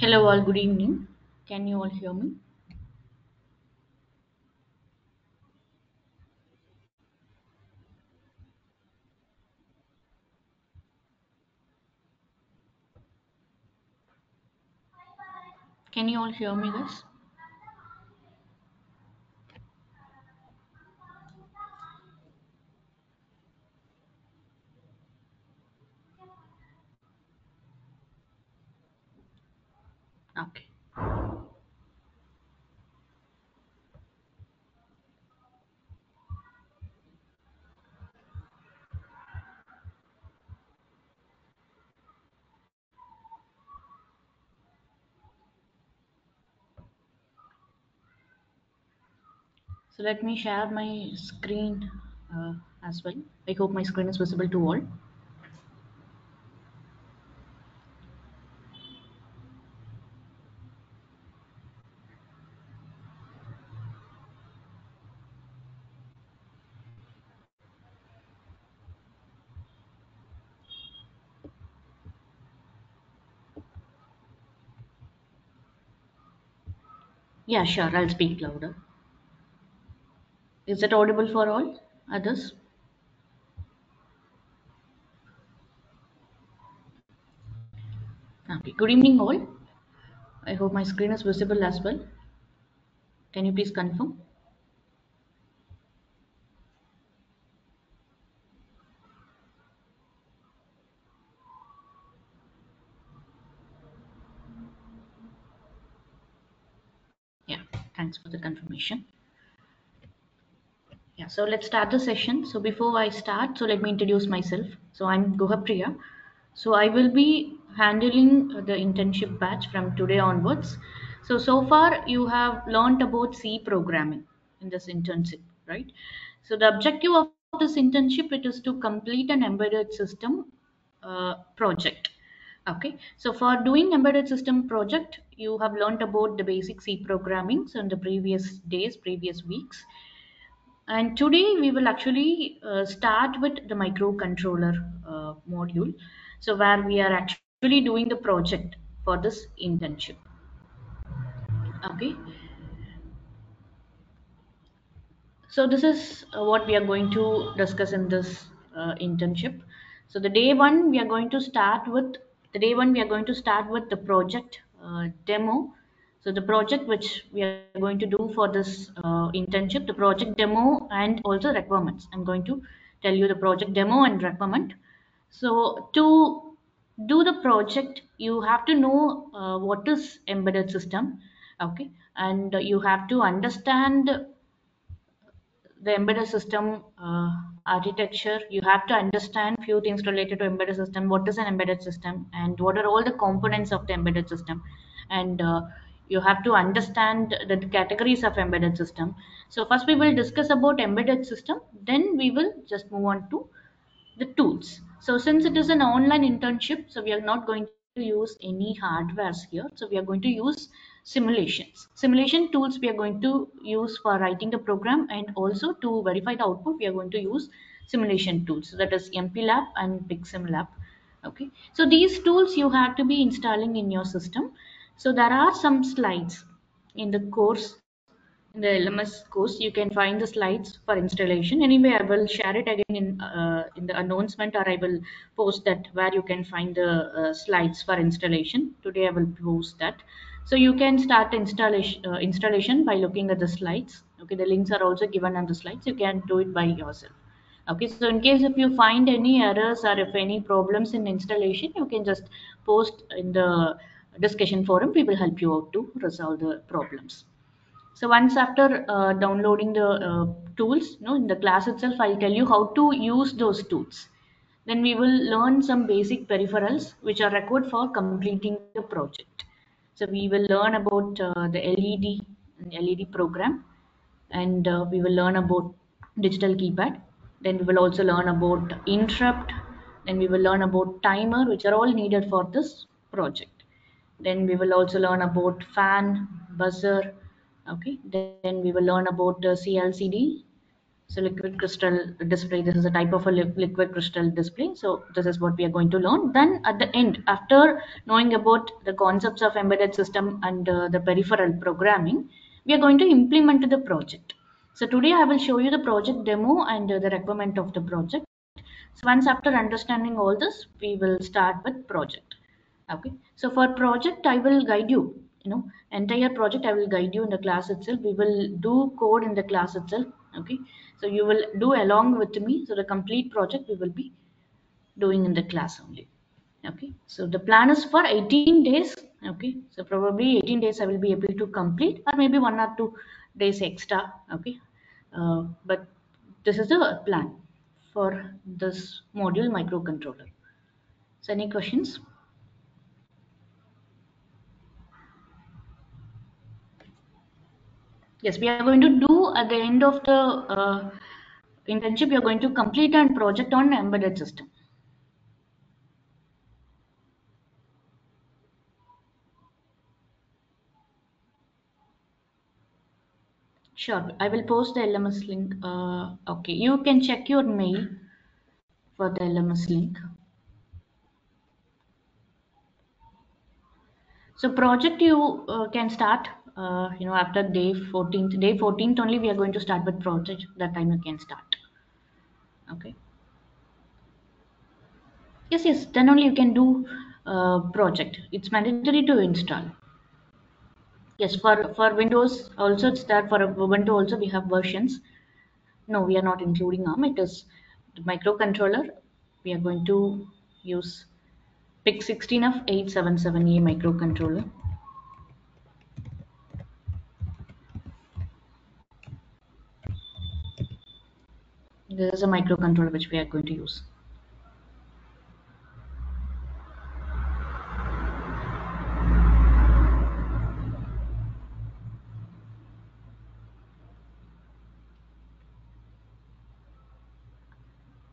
Hello, all. Good evening. Can you all hear me? Can you all hear me, guys? Okay. So let me share my screen as well. I hope my screen is visible to all. Yeah, sure. I'll speak louder. Is it audible for all others? Okay. Good evening, all. I hope my screen is visible as well. Can you please confirm? Yeah. Thanks for the confirmation. Yeah, so let's start the session. So before I start, so let me introduce myself. So I'm Guhapriya. So I will be handling the internship batch from today onwards. So far you have learned about C programming in this internship, right? So the objective of this internship it is to complete an embedded system project. Okay, so for doing embedded system project, you have learned about the basic C programming so in the previous days, previous weeks. And today we will actually start with the microcontroller module. So where we are actually doing the project for this internship. Okay. So this is what we are going to discuss in this internship. So the day one we are going to start with the project demo. So the project which we are going to do for this internship, the project demo and also requirements. I'm going to tell you the project demo and requirement. So to do the project, you have to know what is embedded system, okay, and you have to understand the embedded system architecture. You have to understand few things related to embedded system. What is an embedded system and what are all the components of the embedded system, and you have to understand the categories of embedded system. So first we will discuss about embedded system, then we will just move on to the tools. So since it is an online internship, so we are not going to use any hardwares here. So we are going to use simulations. Simulation tools we are going to use for writing the program, and also to verify the output, we are going to use simulation tools. So that is MPLAB and PicsimLab. Okay. So these tools you have to be installing in your system. So there are some slides in the course, in the LMS course, you can find the slides for installation. Anyway, I will share it again in the announcement, or I will post that where you can find the slides for installation. Today, I will post that. So you can start installation by looking at the slides. Okay, the links are also given on the slides. You can do it by yourself. Okay, so in case if you find any errors or if any problems in installation, you can just post in the discussion forum. We will help you out to resolve the problems. So once after downloading the tools, in the class itself, I'll tell you how to use those tools. Then we will learn some basic peripherals which are required for completing the project. So we will learn about the LED program, and we will learn about digital keypad. Then we will also learn about interrupt. Then we will learn about timer, which are all needed for this project. Then we will also learn about fan, buzzer. Okay, then we will learn about CLCD, So liquid crystal display, this is a type of a liquid crystal display. So this is what we are going to learn. Then at the end, after knowing about the concepts of embedded system and the peripheral programming, we are going to implement the project. So today I will show you the project demo and the requirement of the project. So once after understanding all this, we will start with project. Okay. So for project, I will guide you. Entire project I will guide you in the class itself. We will do code in the class itself. Okay. So you will do along with me. So the complete project we will be doing in the class only. Okay. So the plan is for 18 days. Okay. So probably 18 days I will be able to complete, or maybe 1 or 2 days extra. Okay. But this is the plan for this module microcontroller. So any questions? Yes, we are going to do at the end of the internship, we are going to complete a project on embedded system. Sure, I will post the LMS link. Okay, you can check your mail for the LMS link. So project you can start, after day 14th. Day 14th only we are going to start with project. That time you can start. Okay. Yes, yes. Then only you can do project. It's mandatory to install. Yes, for Windows also it's there. For Ubuntu also we have versions. No, we are not including ARM. It is the microcontroller. We are going to use PIC 16 of 877A microcontroller. This is a microcontroller which we are going to use.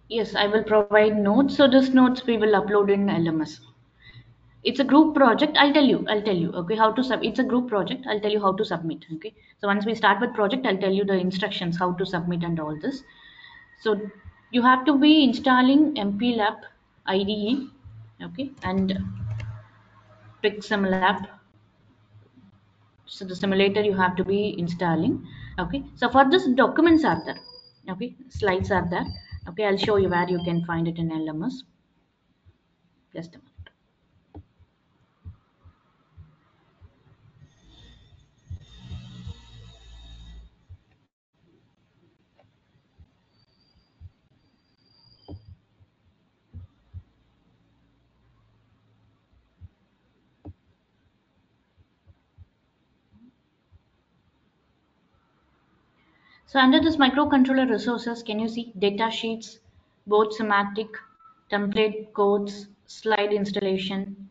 Yes, I will provide notes. So this notes we will upload in LMS. It's a group project. I'll tell you. Okay, how to sub. It's a group project. I'll tell you how to submit. Okay. So once we start with project, I'll tell you the instructions how to submit and all this. So you have to be installing MPLAB IDE, okay, and PicsimLab. So the simulator you have to be installing. Okay. So for this, documents are there. Okay, slides are there. Okay, I'll show you where you can find it in LMS. Just a minute. So under this microcontroller resources, can you see data sheets, board schematic, template codes, slide installation,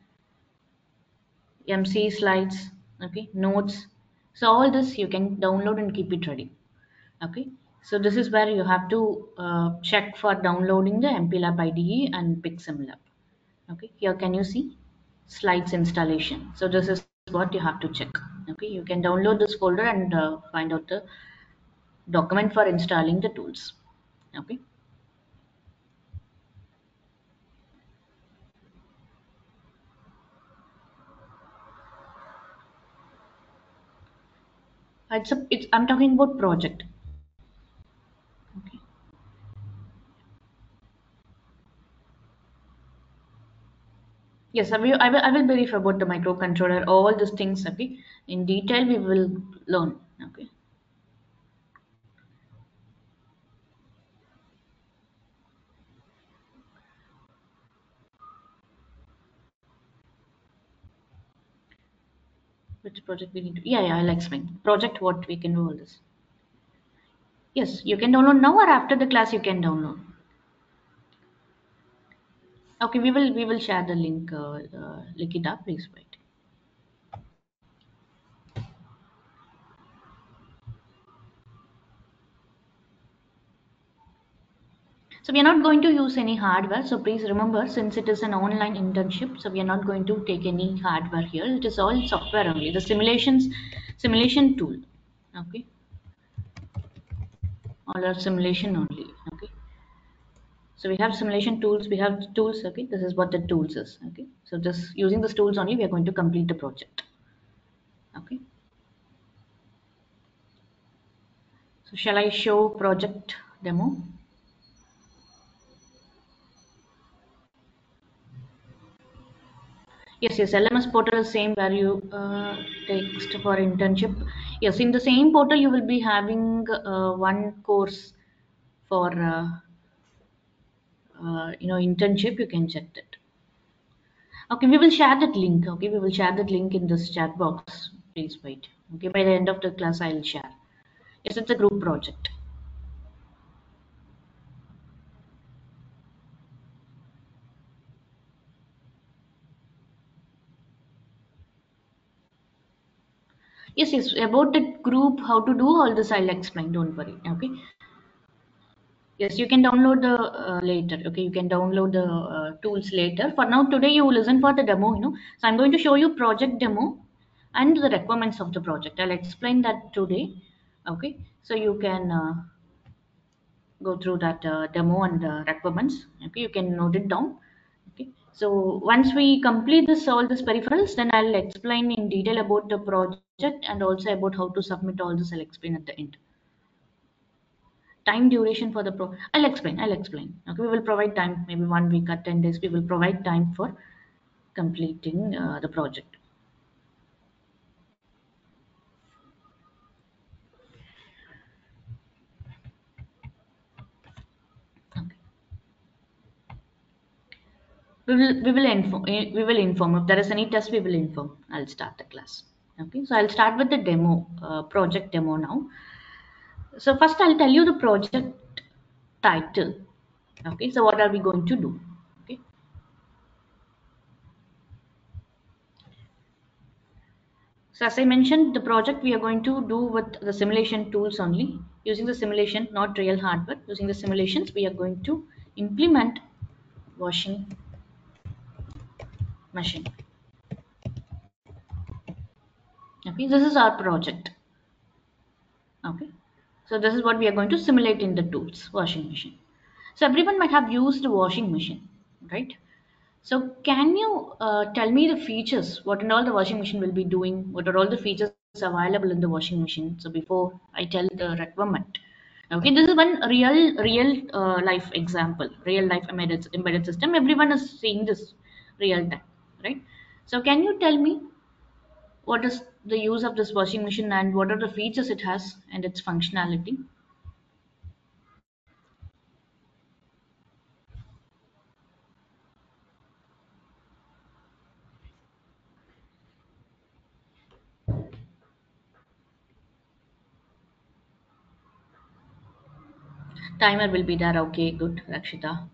MC slides, okay, notes. So all this you can download and keep it ready. Okay. So this is where you have to check for downloading the MPLAB IDE and PicsimLab. Okay. Here can you see slides installation. So this is what you have to check. Okay. You can download this folder and find out the document for installing the tools. Okay. I'm talking about project. Okay. Yes, I will brief about the microcontroller, all these things. Okay. In detail, we will learn. Okay. Which project we need to? Yeah, I'll explain. Project, what we can do all this. Yes, you can download now or after the class you can download. Okay, we will share the link. Link it up, please wait. So we are not going to use any hardware. So please remember, since it is an online internship, so we are not going to take any hardware here. It is all software only. The simulation tool. Okay. all our simulation only. Okay, so we have simulation tools, we have tools. Okay, this is what the tools is. Okay, so just using these tools only we are going to complete the project. Okay, so shall I show project demo? Yes, yes, LMS portal is same where you text for internship. Yes, in the same portal you will be having one course for internship. You can check that. Okay, we will share that link. Okay, we will share that link in this chat box. Please wait. Okay, by the end of the class I will share. Yes, it's a group project. Yes, yes, about the group, how to do all this I'll explain. Don't worry. Okay. Yes, you can download the later. Okay, you can download the tools later. For now, today you listen for the demo. So I'm going to show you project demo and the requirements of the project. I'll explain that today. Okay, so you can go through that demo and requirements. Okay, you can note it down. Okay, so once we complete this all these peripherals, then I'll explain in detail about the project and also about how to submit all this. I'll explain at the end. Time duration for the I'll explain. Okay, we will provide time, maybe 1 week or 10 days. We will provide time for completing the project. Okay, we will inform if there is any test. We will inform. I'll start the class. Okay, so I'll start with the demo, project demo now. So first I'll tell you the project title. Okay, so what are we going to do? Okay, so as I mentioned, the project we are going to do with the simulation tools only. Using the simulation, not real hardware. Using the simulations, we are going to implement washing machine. Okay, this is our project. Okay, so this is what we are going to simulate in the tools, washing machine. So everyone might have used a washing machine, right? So can you tell me the features, what and all the washing machine will be doing? What are all the features available in the washing machine? So before I tell the requirement, okay, this is one real life example, real life embedded system. Everyone is seeing this real time, right? So can you tell me what is the use of this washing machine and what are the features it has and its functionality? Timer will be there. Okay, good, Rakshita.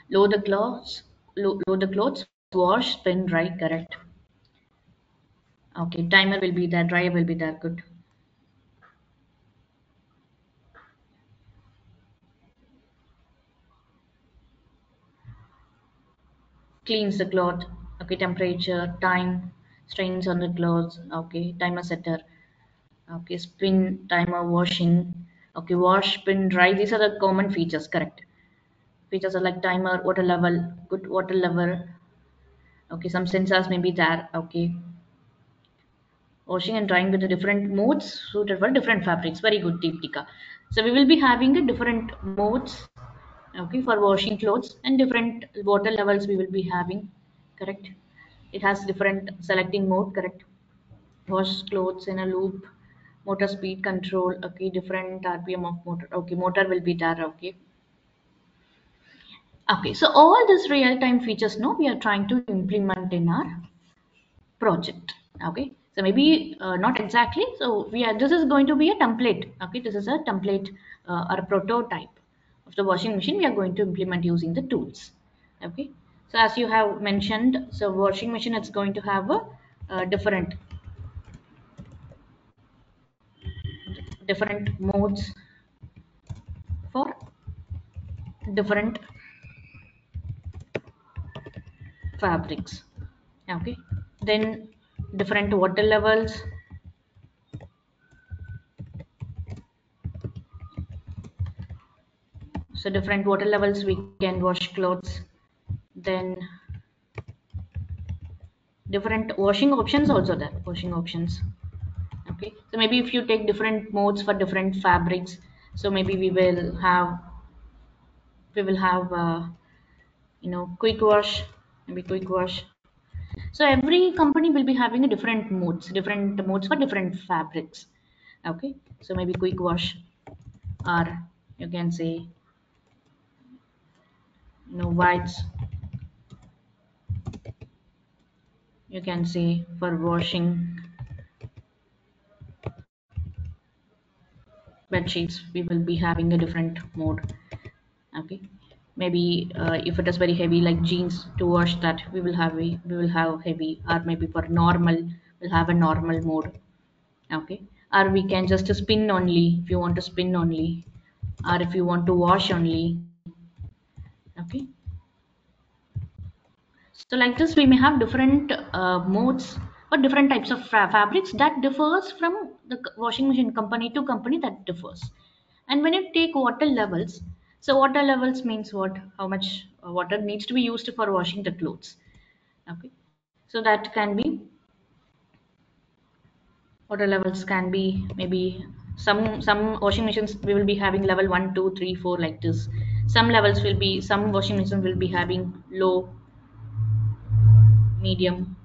Load the clothes, load the clothes, wash, spin, dry, correct. Okay, timer will be there, dryer will be there, good. Cleans the cloth, okay, temperature, time, strains on the clothes, okay, timer setter, okay, spin, timer, washing, okay, wash, spin, dry, these are the common features, correct. Features are like timer, water level, good water level, okay, some sensors may be there, okay, washing and drying with the different modes suited for different fabrics. Very good, Deeptika. So we will be having a different modes, okay, for washing clothes and different water levels we will be having. Correct. It has different selecting mode. Correct. Wash clothes in a loop. Motor speed control. Okay. Different RPM of motor. Okay. Motor will be there. Okay. Okay. So all these real time features, no, we are trying to implement in our project. Okay, so maybe not exactly. So we are, this is going to be a template. Okay, this is a template or a prototype of the washing machine we are going to implement using the tools. Okay, so as you have mentioned, so washing machine is going to have a different modes for different fabrics. Okay, then different water levels, So different water levels we can wash clothes. Then different washing options also there. Washing options. Okay. So maybe if you take different modes for different fabrics, so maybe we will have quick wash, maybe quick wash. So every company will be having a different modes for different fabrics. Okay. So maybe quick wash, or you can say whites. You can say for washing bed sheets, we will be having a different mode. Okay, maybe if it is very heavy like jeans, to wash that we will have heavy, or maybe for normal we'll have a normal mode. Okay, or we can just spin only if you want to spin only, or if you want to wash only. Okay, so like this we may have different modes or different types of fabrics that differs from the washing machine company to company, that differs. And when you take water levels, so water levels means what, how much water needs to be used for washing the clothes. Okay, so that can be, water levels can be maybe some washing machines we will be having level 1 2 3 4 like this. Some washing machines will be having low, medium,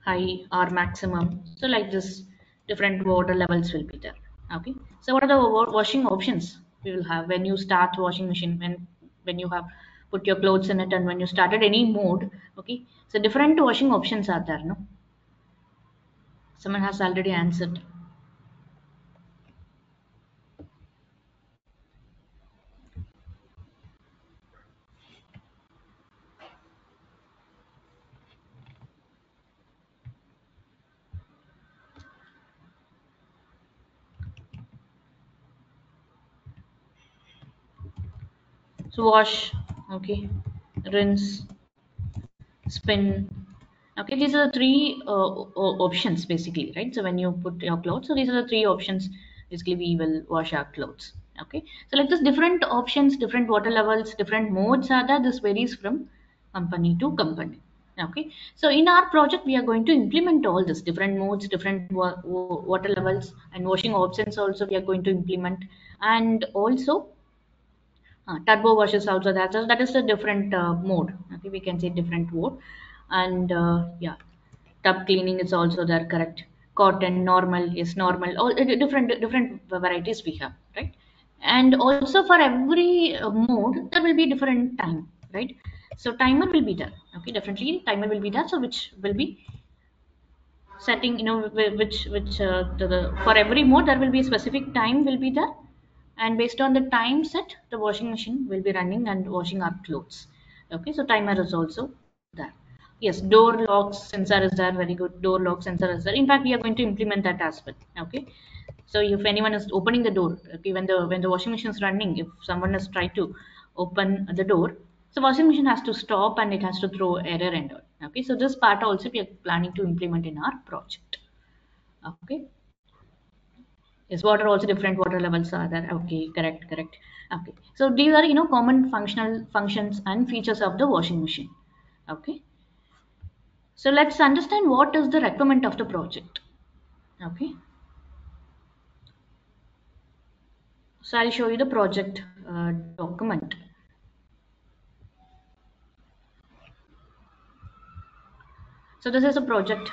high, or maximum. So like this, different water levels will be there. Okay. So what are the washing options we will have when you start washing machine, when you have put your clothes in it, and when you started any mode. Okay. So different washing options are there. No, someone has already answered. So wash. Okay. Rinse, spin. Okay, these are the three options basically, right? So when you put your clothes, so these are the three options basically we will wash our clothes. Okay, so like this, different options, different water levels, different modes are there. This varies from company to company. Okay, so in our project we are going to implement all this different modes, different water levels, and washing options also we are going to implement. And also turbo washes also that, so that is a different mode. Okay, we can say different mode. And yeah, tub cleaning is also there, correct? Cotton, normal, yes, normal, all different varieties we have, right? And also for every mode there will be different time, right? So timer will be there. Okay, definitely timer will be there, so which will be setting, which for every mode there will be a specific time will be there, and based on the time set the washing machine will be running and washing our clothes. Okay, so timer is also there. Yes, door lock sensor is there, very good, door lock sensor is there. In fact we are going to implement that as well. Okay, so if anyone is opening the door, okay, when the washing machine is running, if someone has tried to open the door, so washing machine has to stop and it has to throw error and all. Okay, so this part also we are planning to implement in our project. Okay, yes, water also different water levels are there. Okay, correct, correct. Okay, so these are common functional functions and features of the washing machine. Okay, so let's understand what is the requirement of the project. Okay, so I'll show you the project document. So this is a project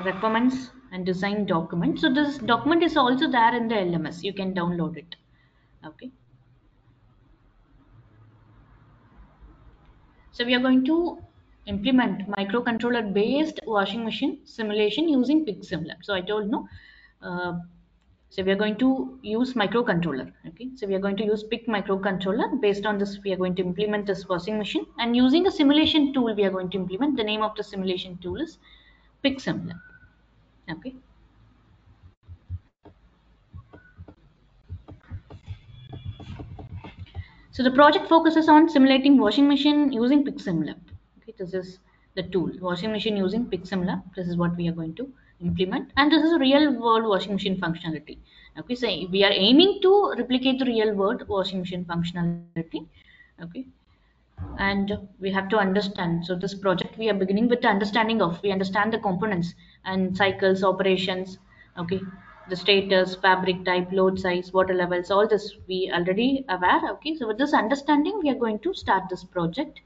requirements and design document. So this document is also there in the LMS. You can download it. Okay. So we are going to implement microcontroller based washing machine simulation using PicsimLab. So I told no. Uh, so we are going to use microcontroller. Okay. So we are going to use PIC microcontroller. Based on this, we are going to implement this washing machine, and using a simulation tool, we are going to implement. The name of the simulation tool is PicsimLab. Okay. So the project focuses on simulating washing machine using PicsimLab. Okay, this is the tool, washing machine using PicsimLab. This is what we are going to implement, and this is a real world washing machine functionality. Okay, so we are aiming to replicate the real world washing machine functionality. Okay, and we have to understand. So this project we are beginning with the understanding of. We understand the components and cycles, operations. Okay, the status, fabric type, load size, water levels, all this we already aware. Okay, so with this understanding, we are going to start this project.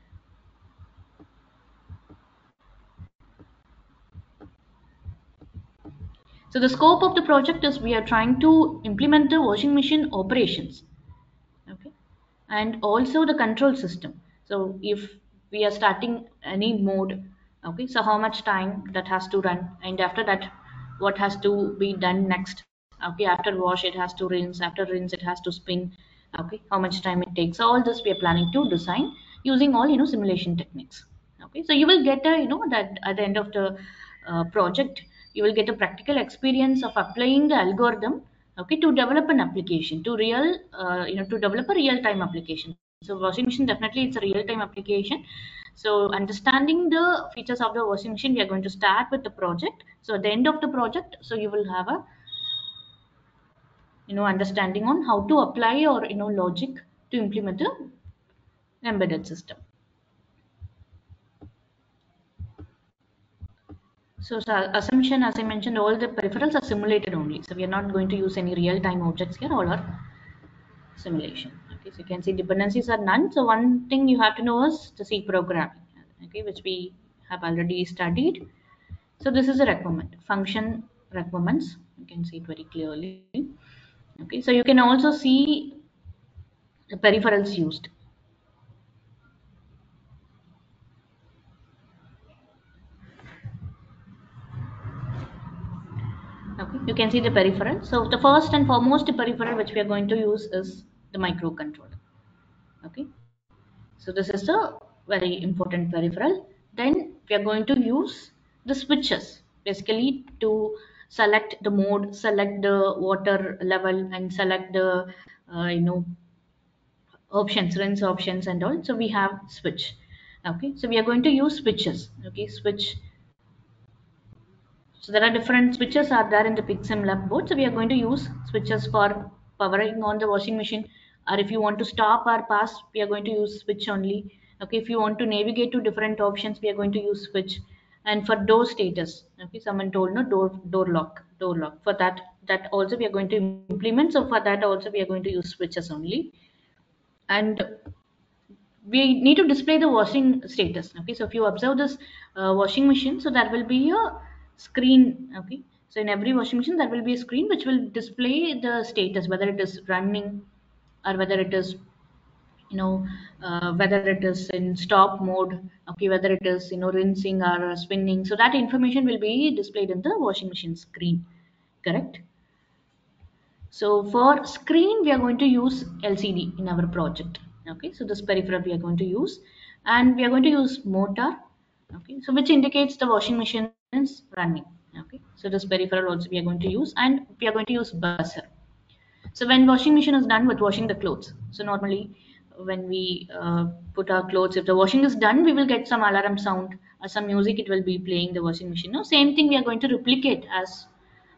So the scope of the project is we are trying to implement the washing machine operations. Okay, and also the control system. So if we are starting any mode, okay, so how much time that has to run, and after that what has to be done next. Okay, after wash it has to rinse, after rinse it has to spin. Okay, how much time it takes, so all this we are planning to design using all simulation techniques. Okay, so you will get a that at the end of the project you will get a practical experience of applying the algorithm, okay, to develop an application to real to develop a real time application. So washing machine, definitely it's a real time application. So understanding the features of the washing machine, we are going to start with the project. So at the end of the project, so you will have a understanding on how to apply or logic to implement the embedded system. So assumption, as I mentioned, all the peripherals are simulated only. So we are not going to use any real time objects here. All are simulation. Okay, so you can see dependencies are none. So one thing you have to know is the C programming, okay, which we have already studied. So this is a requirement, function requirements. You can see it very clearly. Okay, so you can also see the peripherals used. Okay, you can see the peripheral. So the first and foremost peripheral which we are going to use is the microcontroller. Okay, so this is a very important peripheral. Then we are going to use the switches basically to select the mode, select the water level, and select the options, rinse options, and all. So we have switch. Okay, so we are going to use switches. Okay, switch. So there are different switches are there in the PicsimLab board. So we are going to use switches for powering on the washing machine, or if you want to stop or pass, we are going to use switch only. Okay, if you want to navigate to different options, we are going to use switch. And for door status, okay, someone told no door lock. For that also we are going to implement. So for that also we are going to use switches only. And we need to display the washing status. Okay, so if you observe this washing machine, so there will be a screen. Okay, so in every washing machine there will be a screen which will display the status, whether it is running or whether it is whether it is in stop mode. Okay, whether it is rinsing or spinning, so that information will be displayed in the washing machine screen. Correct. So for screen, we are going to use LCD in our project. Okay, so this peripheral we are going to use, and we are going to use motor. Okay, so which indicates the washing machine is running. Okay, so this peripheral also we are going to use, and we are going to use buzzer. So when washing machine is done with washing the clothes, so normally when we put our clothes, if the washing is done, we will get some alarm sound or some music. It will be playing the washing machine. No, same thing we are going to replicate as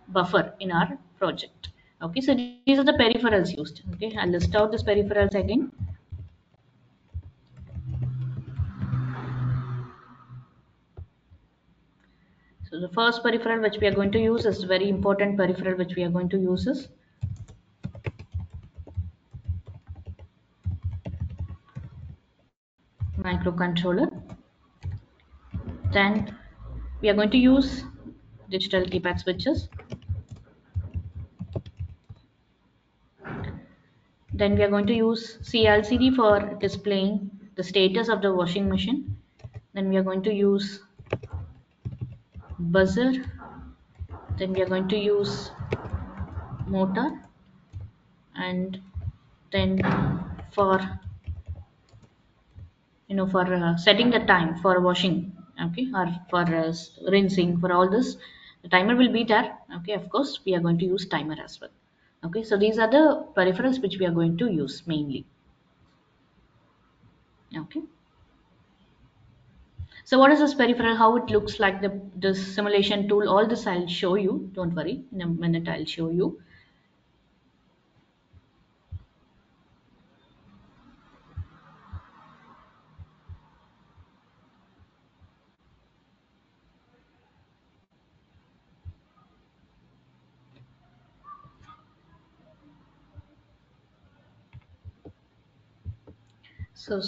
buffer in our project. Okay, so these are the peripherals used. Okay, I'll list out these peripherals again. So the first peripheral which we are going to use is very important peripheral which we are going to use is microcontroller. Then we are going to use digital keypad switches. Then we are going to use CLCD for displaying the status of the washing machine. Then we are going to use buzzer. Then we are going to use motor. And then for for setting the time for washing, okay, or for rinsing, for all this the timer will be there. Okay, of course we are going to use timer as well. Okay, so these are the peripherals which we are going to use mainly. Okay, so what is this peripheral, how it looks like, the simulation tool, all this I'll show you, don't worry, in a minute I'll show you. So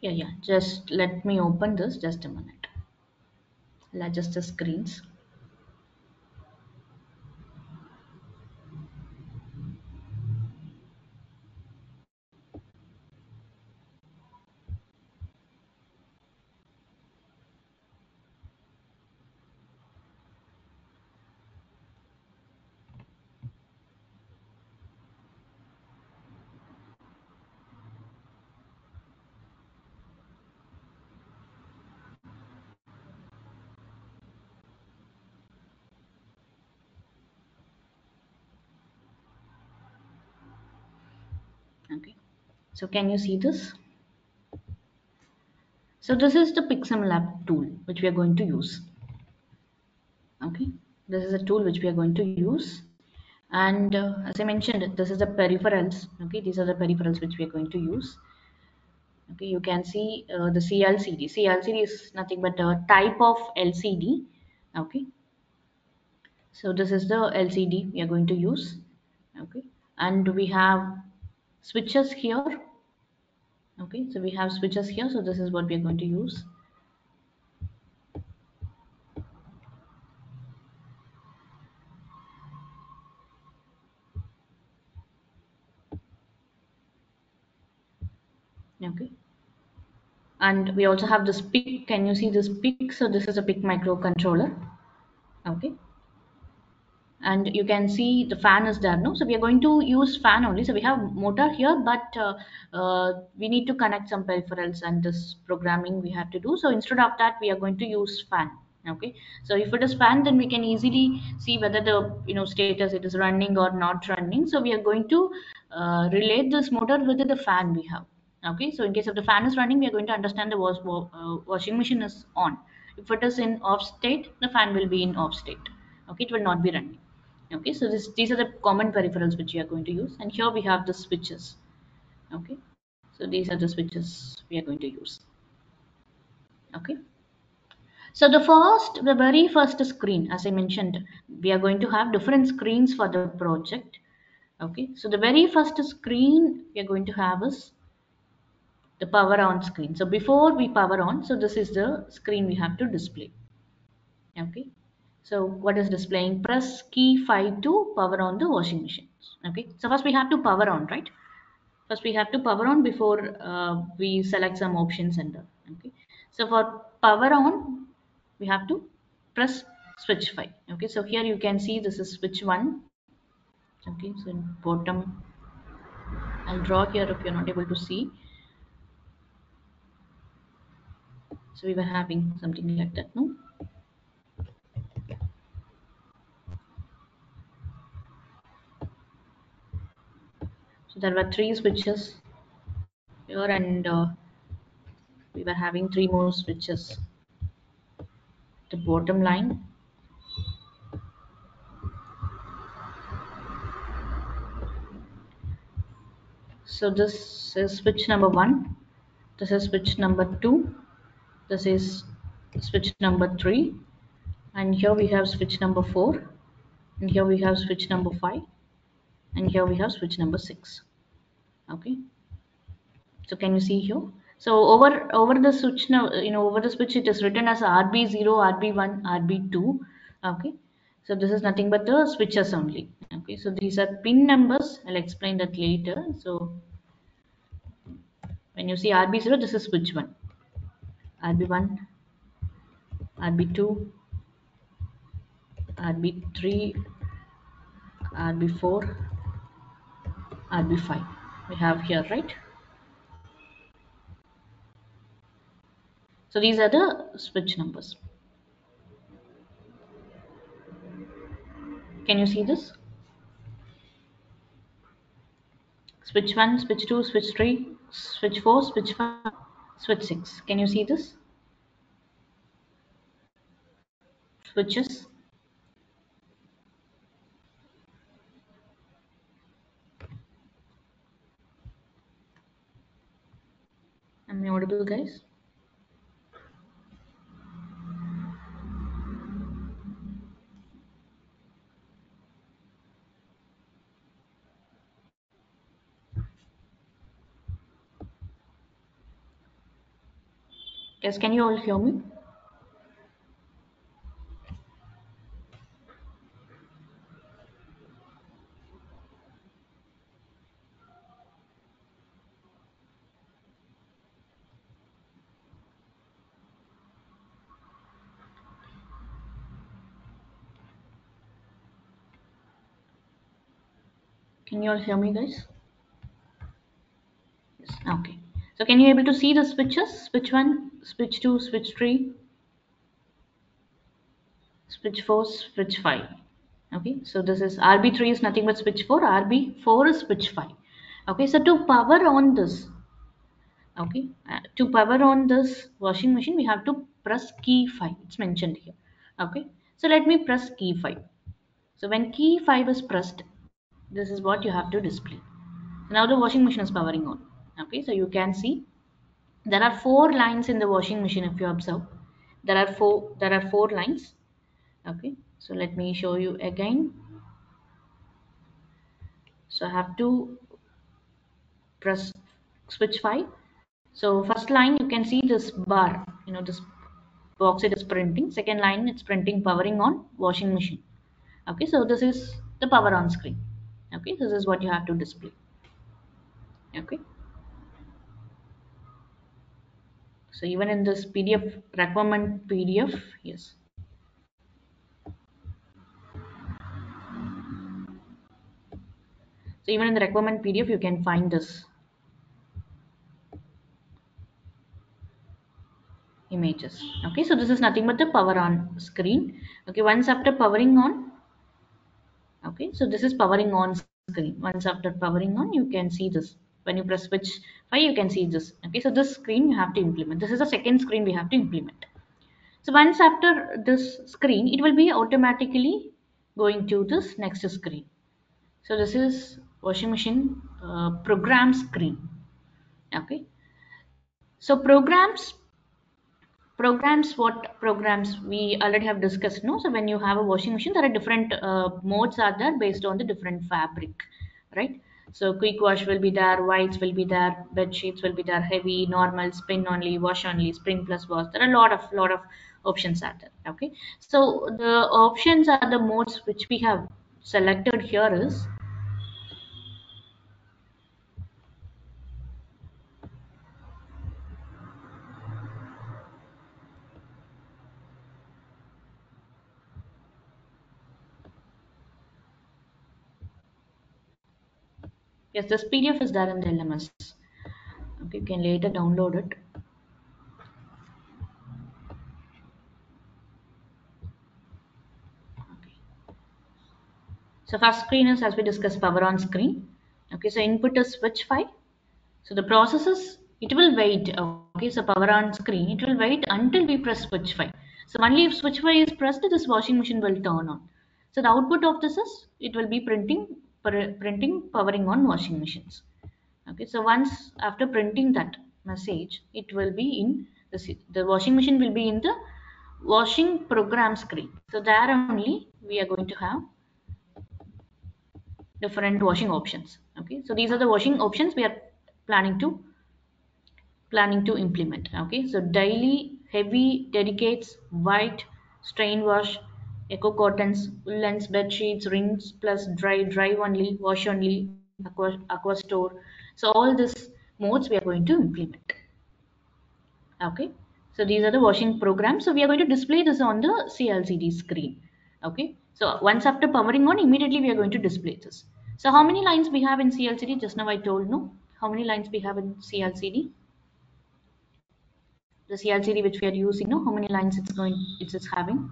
yeah, just let me open this, just a minute. I'll adjust the screens. Okay. So can you see this? So this is the PicsimLab tool which we are going to use. Okay. This is a tool which we are going to use. And as I mentioned, this is the peripherals. Okay. These are the peripherals which we are going to use. Okay. You can see the CLCD. CLCD is nothing but a type of LCD. Okay. So this is the LCD we are going to use. Okay. And we have switches here. Okay. So we have switches here. So this is what we are going to use. Okay. And we also have this PIC. Can you see this PIC? So this is a PIC microcontroller. Okay. And you can see the fan is there, no? So we are going to use fan only. So we have motor here, but we need to connect some peripherals and this programming we have to do. So instead of that, we are going to use fan. Okay. So if it is fan, then we can easily see whether the status it is running or not running. So we are going to relate this motor with the fan we have. Okay. So in case of the fan is running, we are going to understand the washing machine is on. If it is in off state, the fan will be in off state. Okay, it will not be running. Okay, so these are the common peripherals which we are going to use, and here we have the switches. Okay, so these are the switches we are going to use. Okay, so the very first screen, as I mentioned, we are going to have different screens for the project. Okay, so the very first screen we are going to have is the power on screen. So before we power on, so this is the screen we have to display. Okay, so what is displaying? Press key 5 to power on the washing machine. Okay, so first we have to power on, right? First we have to power on before we select some options and okay. So for power on, we have to press switch 5. Okay, so here you can see this is switch 1. Okay, so in bottom, I'll draw here if you're not able to see. So we were having something like that, no? So there were three switches here, and we were having three more switches. The bottom line, So this is switch number 1, this is switch number 2, this is switch number 3, and here we have switch number 4, and here we have switch number 5, and here we have switch number 6. Okay, so can you see here? So over the switch now, over the switch it is written as RB0, RB1, RB2. Okay, so this is nothing but the switches only. Okay, so these are pin numbers. I'll explain that later. So when you see RB0, this is switch 1, RB1, RB2, RB3, RB4, RB5. We have here, right? So these are the switch numbers. Can you see this? Switch 1, switch 2, switch 3, switch 4, switch 5, switch 6. Can you see this? Switches. Am I audible, guys? Yes, can you all hear me? Can you all hear me, guys? Yes, okay. So can you able to see the switches? Switch 1, switch 2, switch 3, switch 4, switch 5. Okay, so this is RB3 is nothing but switch 4, RB4 is switch 5. Okay, so to power on this, okay, to power on this washing machine, we have to press key 5. It's mentioned here. Okay, so let me press key 5. So when key 5 is pressed, this is what you have to display. Now the washing machine is powering on. Okay, so you can see there are 4 lines in the washing machine. If you observe, there are four lines. Okay, so let me show you again. So I have to press switch 5. So first line you can see this bar, this box it is printing. Second line it's printing powering on washing machine. Okay, so this is the power on screen. Okay, this is what you have to display. Okay, so even in this PDF requirement PDF, yes. So even in the requirement PDF you can find this images. Okay, so this is nothing but the power on screen. Okay, once after powering on, okay, so this is powering on screen. Once after powering on, you can see this. When you press switch 5, you can see this. Okay, so this screen you have to implement. This is the second screen we have to implement. So once after this screen, it will be automatically going to this next screen. So this is washing machine program screen. Okay, so programs, what programs we already have discussed, no? So when you have a washing machine, there are different modes are there based on the different fabric, right? So quick wash will be there, whites will be there, bed sheets will be there, heavy, normal, spin only, wash only, spring plus wash. There are a lot of options are there. Okay, so the options are the modes which we have selected here is, yes, this PDF is there in the LMS. Okay, you can later download it. So first screen is, as we discussed, power on screen. Okay, so input is switch 5. So the process is, it will wait. Okay, so power on screen, it will wait until we press switch 5. So only if switch 5 is pressed, this washing machine will turn on. So the output of this is, it will be printing powering on washing machines. Okay, so once after printing that message, it will be in the washing machine will be in the washing program screen. So there only we are going to have different washing options. Okay, so these are the washing options we are planning to implement. Okay, so daily, heavy, dedicates, white, strain wash, eco cottons, woolens, bed sheets, rinse plus dry only, wash only, aqua store. So all these modes we are going to implement. Okay, so these are the washing programs. So we are going to display this on the CLCD screen. Okay, so once after powering on, immediately we are going to display this. So how many lines we have in CLCD? Just now I told, no, how many lines we have in CLCD? The CLCD which we are using, no, how many lines it's having?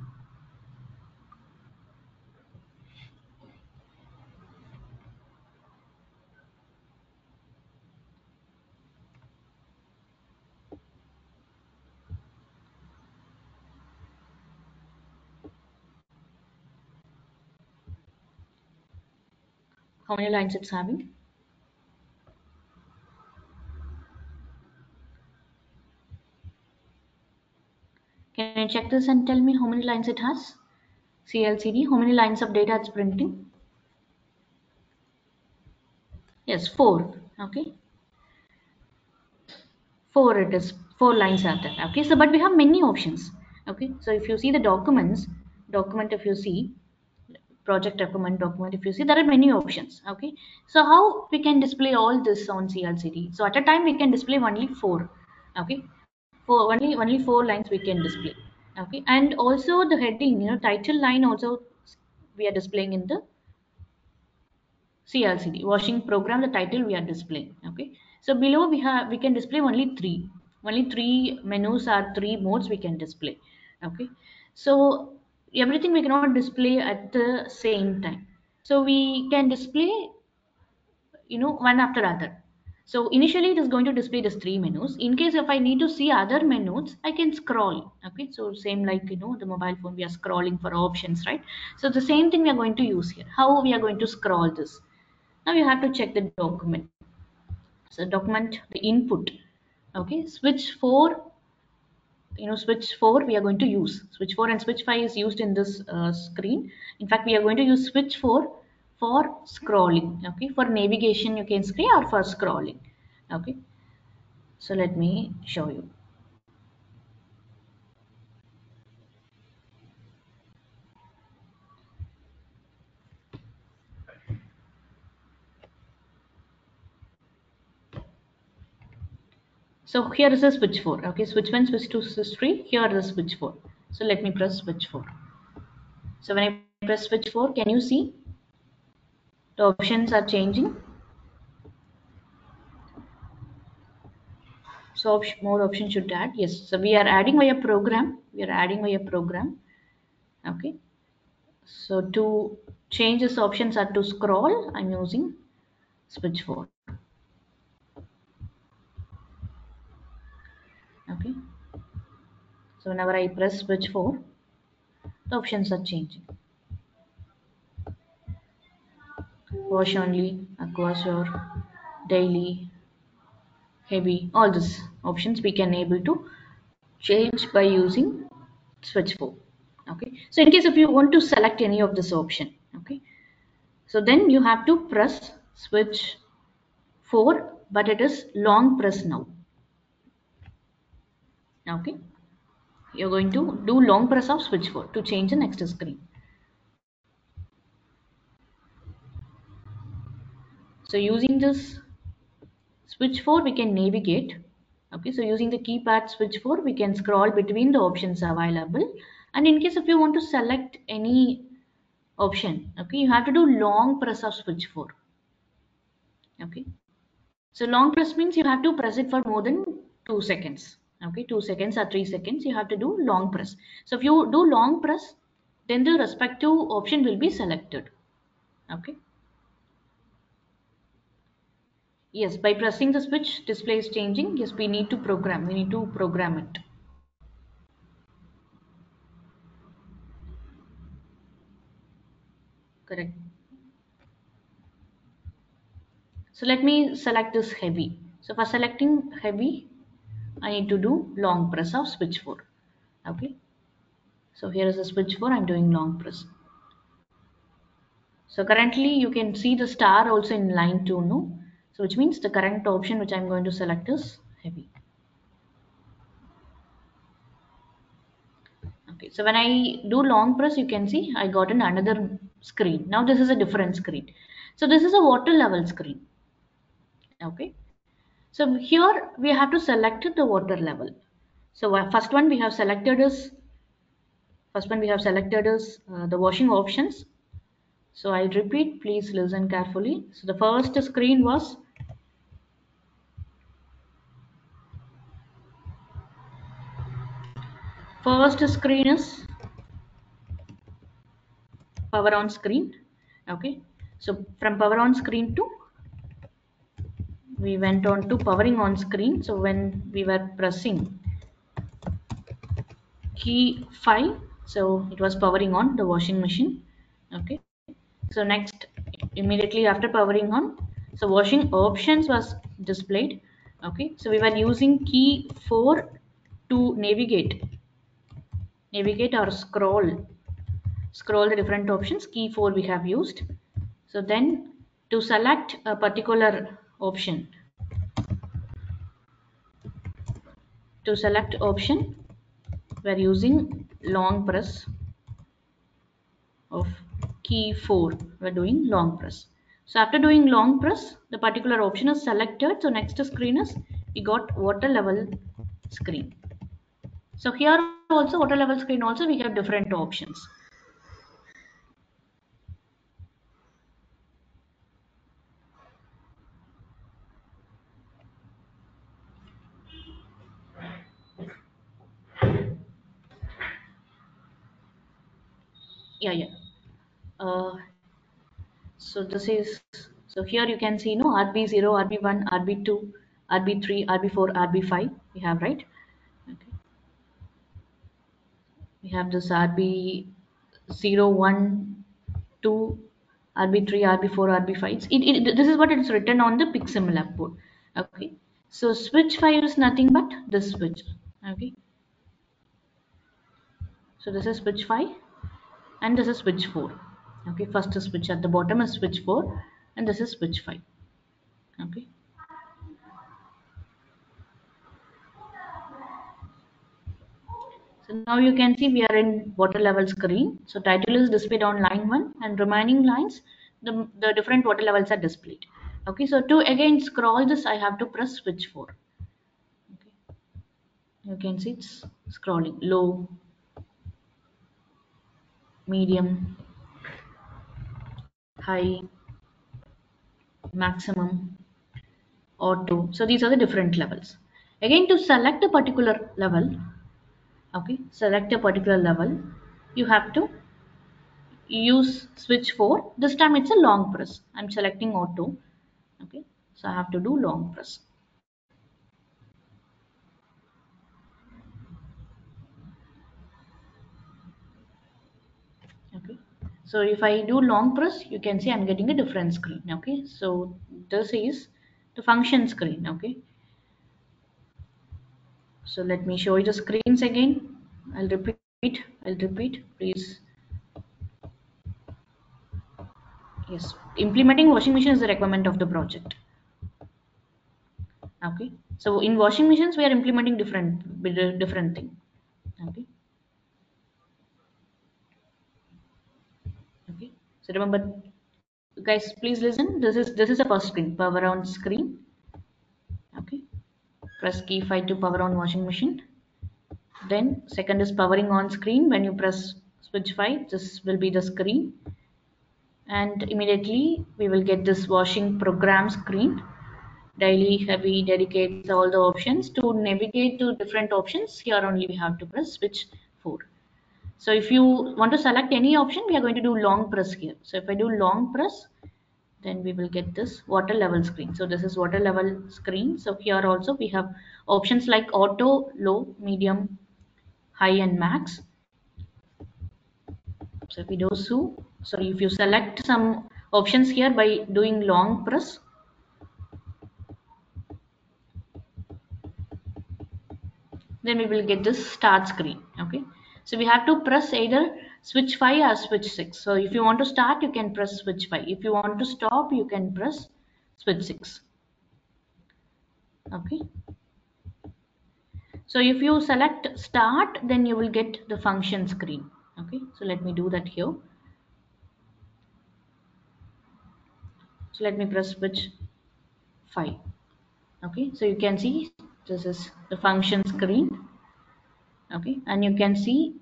How many lines it's having? Can you check this and tell me how many lines it has? CLCD, how many lines of data it's printing? Yes, four. Okay, four, it is four lines are there. Okay, so but we have many options. Okay, so if you see the document, if you see project document, if you see, there are many options. Okay, so how we can display all this on CLCD? So at a time we can display only four. Okay, for only four lines we can display. Okay, and also the heading, title line also we are displaying in the CLCD washing program. The title we are displaying. Okay, so below we can display only three menus are three modes we can display. Okay, so everything we cannot display at the same time. So we can display, one after other. So initially it is going to display these three menus. In case if I need to see other menus, I can scroll. Okay, so same like, the mobile phone, we are scrolling for options, right? So the same thing we are going to use here. How we are going to scroll this? Now you have to check the document. So document, the input. Okay, switch 4, switch 4 we are going to use. Switch 4 and switch 5 is used in this screen. In fact, we are going to use switch 4 for scrolling. Okay, for navigation you can screen, or for scrolling. Okay, so let me show you. So here is a switch 4. Okay, switch 1, switch 2, switch 3. Here is switch 4. So let me press switch 4. So when I press switch 4, can you see the options are changing? So more options should add. Yes, so we are adding via program. Okay, so to change these options are to scroll, I'm using switch 4. Okay, so whenever I press switch 4, the options are changing. Wash only, aqua shore, daily, heavy, all these options we can able to change by using switch 4. Okay, so in case if you want to select any of this option, okay, so then you have to press switch 4, but it is long press now. Okay, you're going to do long press of switch 4 to change the next screen. So using this switch 4 we can navigate. Okay, so using the keypad switch 4 we can scroll between the options available. And in case if you want to select any option, okay, you have to do long press of switch 4. Okay, so long press means you have to press it for more than 2 seconds. Okay, 2 seconds or 3 seconds you have to do long press. So if you do long press, then the respective option will be selected. Okay, yes, by pressing the switch display is changing. Yes, we need to program it. Correct. So let me select this heavy. So for selecting heavy, I need to do long press of switch 4. Okay, so here is the switch 4, I'm doing long press. So currently you can see the star also in line 2, no? So which means the current option which I'm going to select is heavy. Okay, so when I do long press, you can see I got another screen. Now this is a different screen. So this is a water level screen. Okay, so here we have to select the water level. So first one we have selected is the washing options. So I'll repeat, please listen carefully. So the first screen is power on screen. Okay, so from power on screen to we went on to powering on screen. So when we were pressing key 5, so it was powering on the washing machine. Okay, so next, immediately after powering on, so washing options was displayed. Okay, so we were using key 4 to navigate or scroll the different options. Key 4 we have used. So then to select a particular option, we're using long press of key 4. We're doing long press. So after doing long press, the particular option is selected. So next screen is we got water level screen. So here also water level screen also we have different options. Yeah. Uh, so this is, so here you can see, no, RB0, RB1, RB2, RB3, RB4, RB5 we have, right? Okay. We have this RB0, 1, 2, RB3, RB4, RB5. This is what it's written on the PicsimLab board. Okay. So switch 5 is nothing but this switch. Okay. So this is switch 5 and this is switch 4. Okay. First switch at the bottom is switch 4 and this is switch 5. Okay. So now you can see we are in water level screen. So title is displayed on line 1 and remaining lines, the different water levels are displayed. Okay, so to again scroll this, I have to press switch 4. Okay. You can see it's scrolling low, medium, high, maximum, auto. So these are the different levels. Again, to select a particular level, okay, select a particular level, you have to use switch 4. This time it's a long press. I'm selecting auto. Okay, so I have to do long press. Okay, so if I do long press, you can see I'm getting a different screen. Okay, so this is the function screen. Okay, so let me show you the screens again. I'll repeat, please. Yes, implementing washing machine is the requirement of the project. Okay, so in washing machines we are implementing different thing. Okay. Okay, so remember, guys, please listen. This is a first screen, power on screen. Okay, press key 5 to power on washing machine. Then second is powering on screen. When you press switch 5, this will be the screen, and immediately we will get this washing program screen. Daily, heavy, dedicates all the options. To navigate to different options, here only we have to press switch 4. So if you want to select any option, we are going to do long press here. So if I do long press, then we will get this water level screen. So this is water level screen. So here also we have options like auto, low, medium, high and max. So if we do so if you select some options here by doing long press, then we will get this start screen. Okay, so we have to press either switch 5 or switch 6. So if you want to start, you can press switch 5. If you want to stop, you can press switch 6. Okay, so if you select start, then you will get the function screen. Okay, so let me do that here. So let me press switch 5. Okay, so you can see this is the function screen. Okay, and you can see,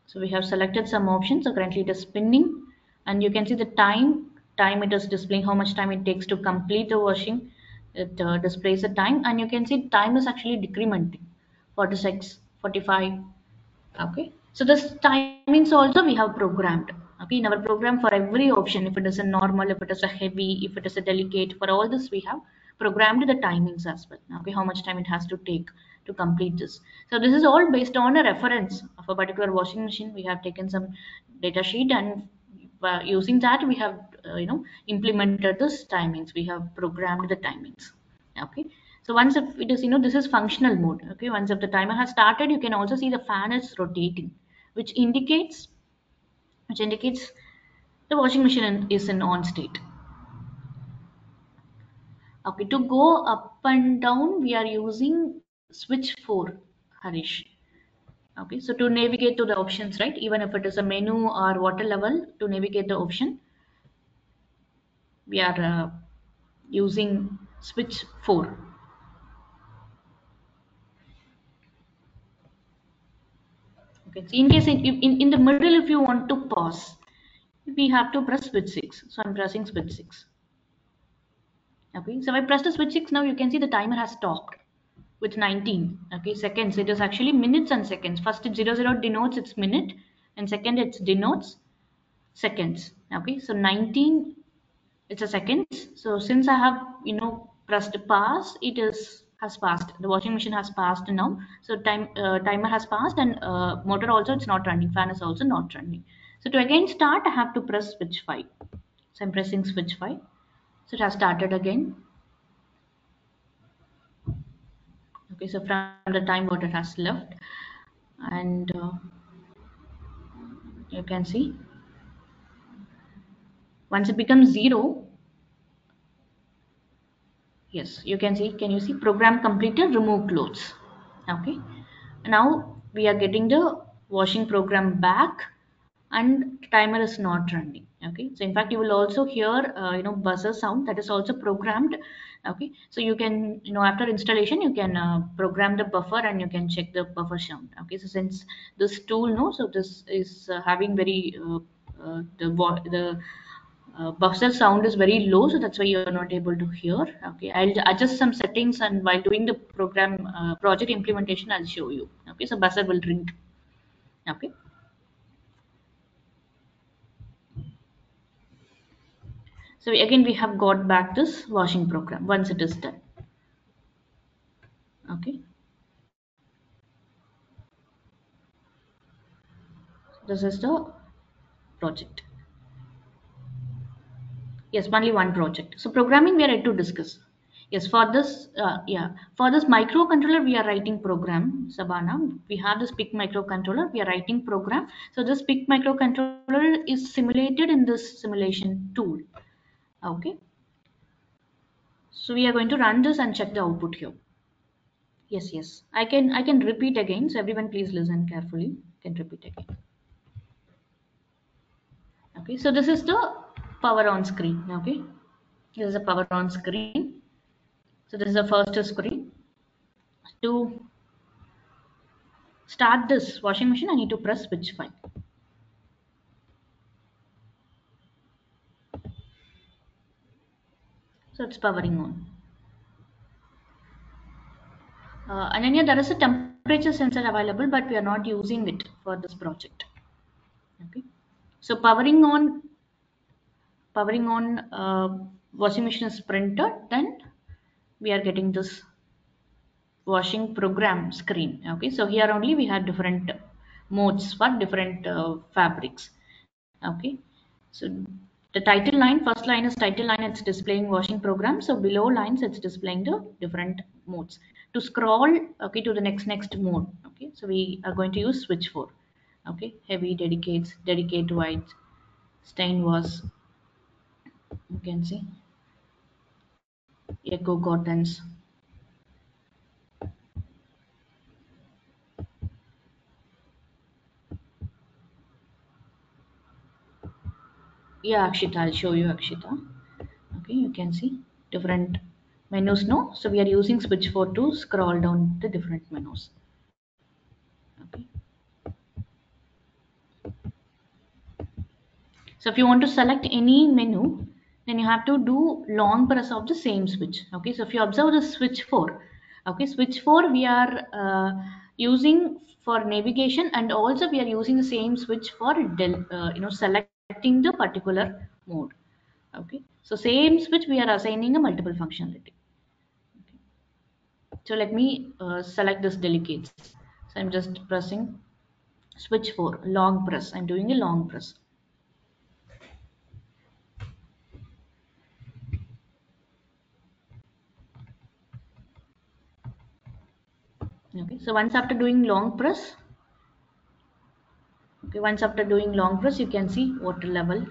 so we have selected some options. So currently it is spinning, and you can see the time it is displaying, how much time it takes to complete the washing. It displays the time, and you can see time is actually decrementing, 46, 45. Okay, so this timings also we have programmed. Okay, in our program, for every option, if it is a normal, if it is a heavy, if it is a delicate, for all this we have programmed the timings as well. Okay, how much time it has to take to complete this. So this is all based on a reference of a particular washing machine. We have taken some data sheet, and using that we have implemented this timings. We have programmed the timings. Okay, so once if it is, this is functional mode. Okay, once if the timer has started, you can also see the fan is rotating, which indicates the washing machine is in on state. Okay, to go up and down, we are using switch 4, Harish. Okay, so to navigate to the options, right? Even if it is a menu or water level, to navigate the option, we are using switch 4. Okay, so in case in the middle, if you want to pause, we have to press switch 6. So I'm pressing switch 6. Okay, so I pressed the switch 6. Now you can see the timer has stopped with 19. Okay, seconds. It is actually minutes and seconds. First, it's 00 denotes its minute, and second, it denotes seconds. Okay, so 19, it's a seconds. So since I have pressed pass, it is has passed. The washing machine has passed now. So timer has passed, and motor also it's not running. Fan is also not running. So to again start, I have to press switch 5. So I'm pressing switch 5. So it has started again. Okay, so from the time what it has left, and you can see once it becomes 0, yes, you can see. Can you see program completed? Remove clothes. Okay, now we are getting the washing program back, and timer is not running. Okay, so in fact you will also hear buzzer sound that is also programmed. Okay, so you can after installation you can program the buffer, and you can check the buffer sound. Okay, so since this tool so this is having very the buffer sound is very low, so that's why you are not able to hear. Okay, I'll adjust some settings, and while doing the program project implementation I'll show you. Okay, so buzzer will ring. Okay, so again we have got back this washing program once it is done. Okay, this is the project. Yes, only one project. So programming we are yet to discuss. Yes, for this, for this microcontroller we are writing program, Sabana. We have this PIC microcontroller. We are writing program. So this PIC microcontroller is simulated in this simulation tool. Okay. So we are going to run this and check the output here. Yes, yes. I can repeat again. So everyone please listen carefully. I can repeat again. Okay. So this is the power on screen. Okay. This is a power on screen. So this is the first screen. To start this washing machine, I need to press switch 5. So it's powering on. Ananya, there is a temperature sensor available, but we are not using it for this project. Okay. So powering on washing machine is printed, then we are getting this washing program screen. Okay. So here only we have different modes for different fabrics. Okay. So The title line, first line is title line, it's displaying washing program. So below lines, it's displaying the different modes. To scroll, okay, to the next mode, okay, so we are going to use switch 4. Okay, heavy, dedicates, dedicate white, stain was, you can see, echo cottons. Yeah, Akshita, I'll show you Akshita. Okay, you can see different menus no. So we are using switch 4 to scroll down the different menus. Okay. So if you want to select any menu, then you have to do long press of the same switch. Okay, so if you observe the switch 4, okay, switch 4 we are using for navigation, and also we are using the same switch for selecting the particular mode. Okay, so same switch we are assigning a multiple functionality. So let me select this delegates. So I'm just pressing switch 4 long press. I'm doing a long press. Okay, so once after doing long press, okay, once after doing long press, you can see water level.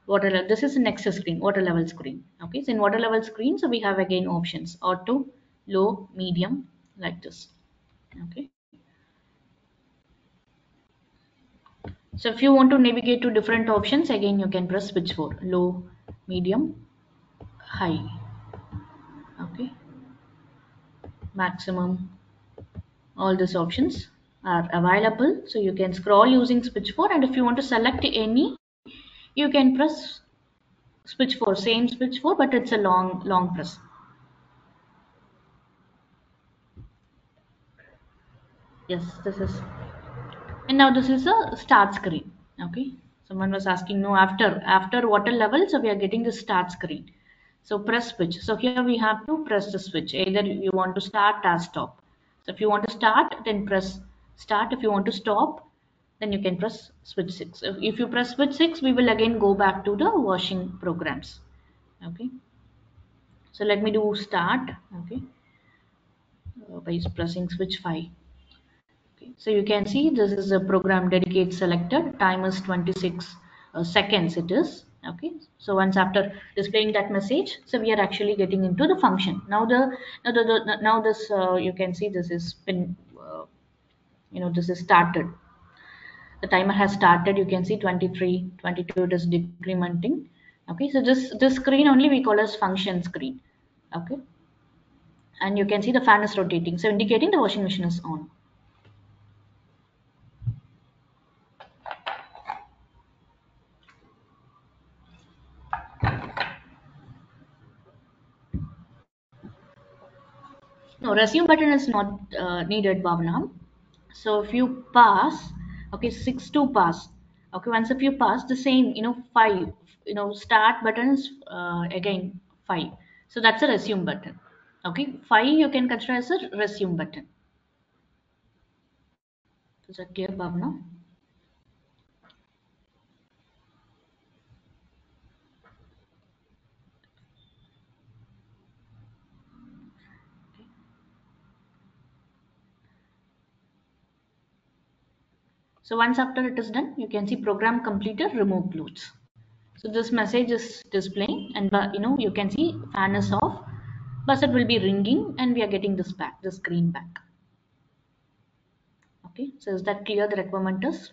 Water level. This is the next screen, water level screen. Okay, so in water level screen, so we have again options: auto, low, medium, like this. Okay. So if you want to navigate to different options, again you can press switch 4, low, medium, high. Okay, maximum. All these options are available, so you can scroll using switch 4, and if you want to select any, you can press switch 4, same switch 4, but it's a long press. Yes, this is, and now this is a start screen. Okay, someone was asking no, after water level, so we are getting the start screen. So press switch. So here we have to press the switch, either you want to start or stop. So if you want to start, then press start. If you want to stop, then you can press switch 6. If you press switch 6, we will again go back to the washing programs. Okay, so let me do start. Okay, by pressing switch 5. Okay. So you can see this is a program dedicate selected. Time is 26 seconds. It is okay. So once after displaying that message, so we are actually getting into the function. Now this you can see this is been this is started. The timer has started. You can see 23, 22. It is decrementing. Okay. So this screen only we call as function screen. Okay. And you can see the fan is rotating, so indicating the washing machine is on. No, resume button is not needed, Bhavna. So if you pass, okay, 6 to pass. Okay, once if you pass the same, 5, start button is again 5. So that's a resume button. Okay, 5 you can consider as a resume button. Is that clear, Bhavna? So once after it is done, you can see program completed, remove loads. So this message is displaying, and you can see fan is off, buzzer will be ringing, and we are getting this back, the screen back. Okay, so is that clear? The requirement is.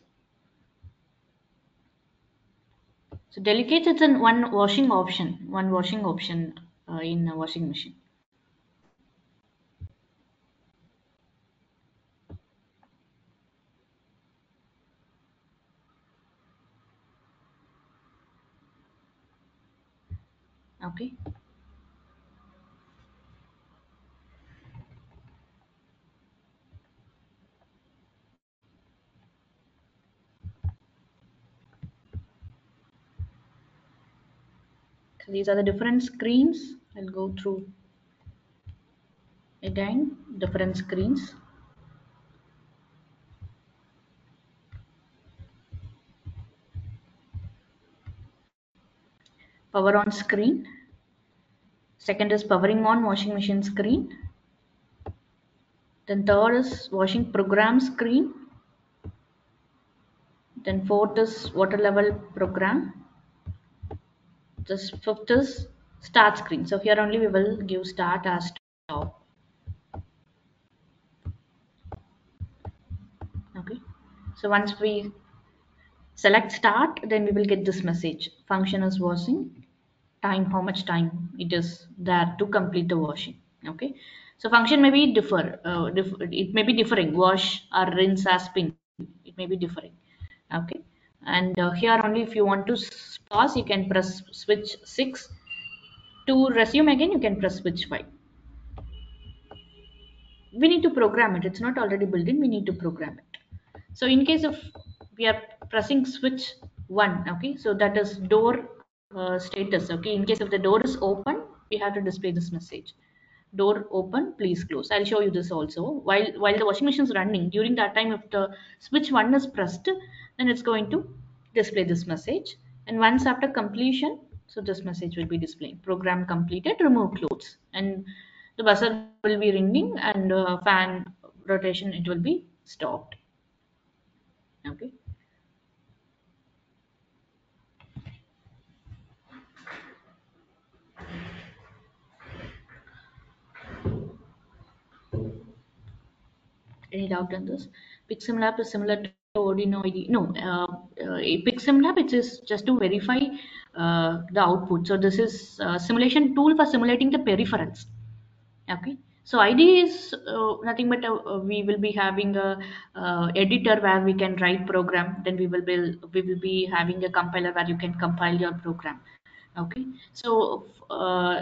So delicates it's in one washing option in a washing machine. Okay. So these are the different screens. I'll go through again different screens. power on screen. Second is powering on washing machine screen. Then third is washing program screen. Then fourth is water level program. This fifth is start screen. So here only we will give start as top. Okay. So once we select start, then we will get this message. Function is washing. Time, how much time it is there to complete the washing. Okay. So function may be it may be differing. Wash or rinse or spin. It may be differing. Okay. And here only if you want to pause, you can press switch 6. To resume again, you can press switch 5. We need to program it. It's not already built in. We need to program it. So in case of we are pressing switch 1, okay, so that is door status. Okay, in case if the door is open, we have to display this message. Door open, please close. I'll show you this also. While the washing machine is running, during that time, if the switch 1 is pressed, then it's going to display this message. And once after completion, so this message will be displaying. Program completed, remove clothes. And the buzzer will be ringing and fan rotation, it will be stopped. Okay. Any doubt on this? PicsimLab is similar to Arduino IDE. No, PicsimLab it is just to verify the output. So this is a simulation tool for simulating the peripherals. Okay. So IDE is nothing but we will be having a editor where we can write program. Then we will be having a compiler where you can compile your program. Okay. So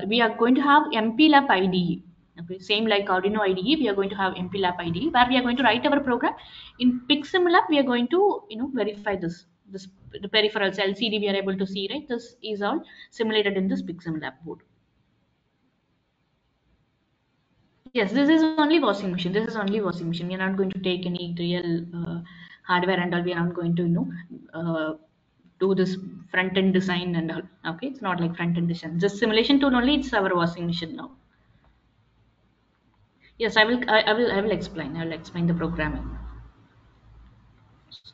we are going to have MPLAB IDE. Okay, same like Arduino IDE, we are going to have MPLAB IDE where we are going to write our program. In PicsimLab, we are going to verify this the peripherals LCD we are able to see, right? This is all simulated in this PicsimLab board. Yes, this is only washing machine. This is only washing machine. We are not going to take any real hardware and all. We are not going to do this front end design and all. Okay, it's not like front end design. Just simulation tool only. It's our washing machine now. Yes, I will explain. I will explain the programming.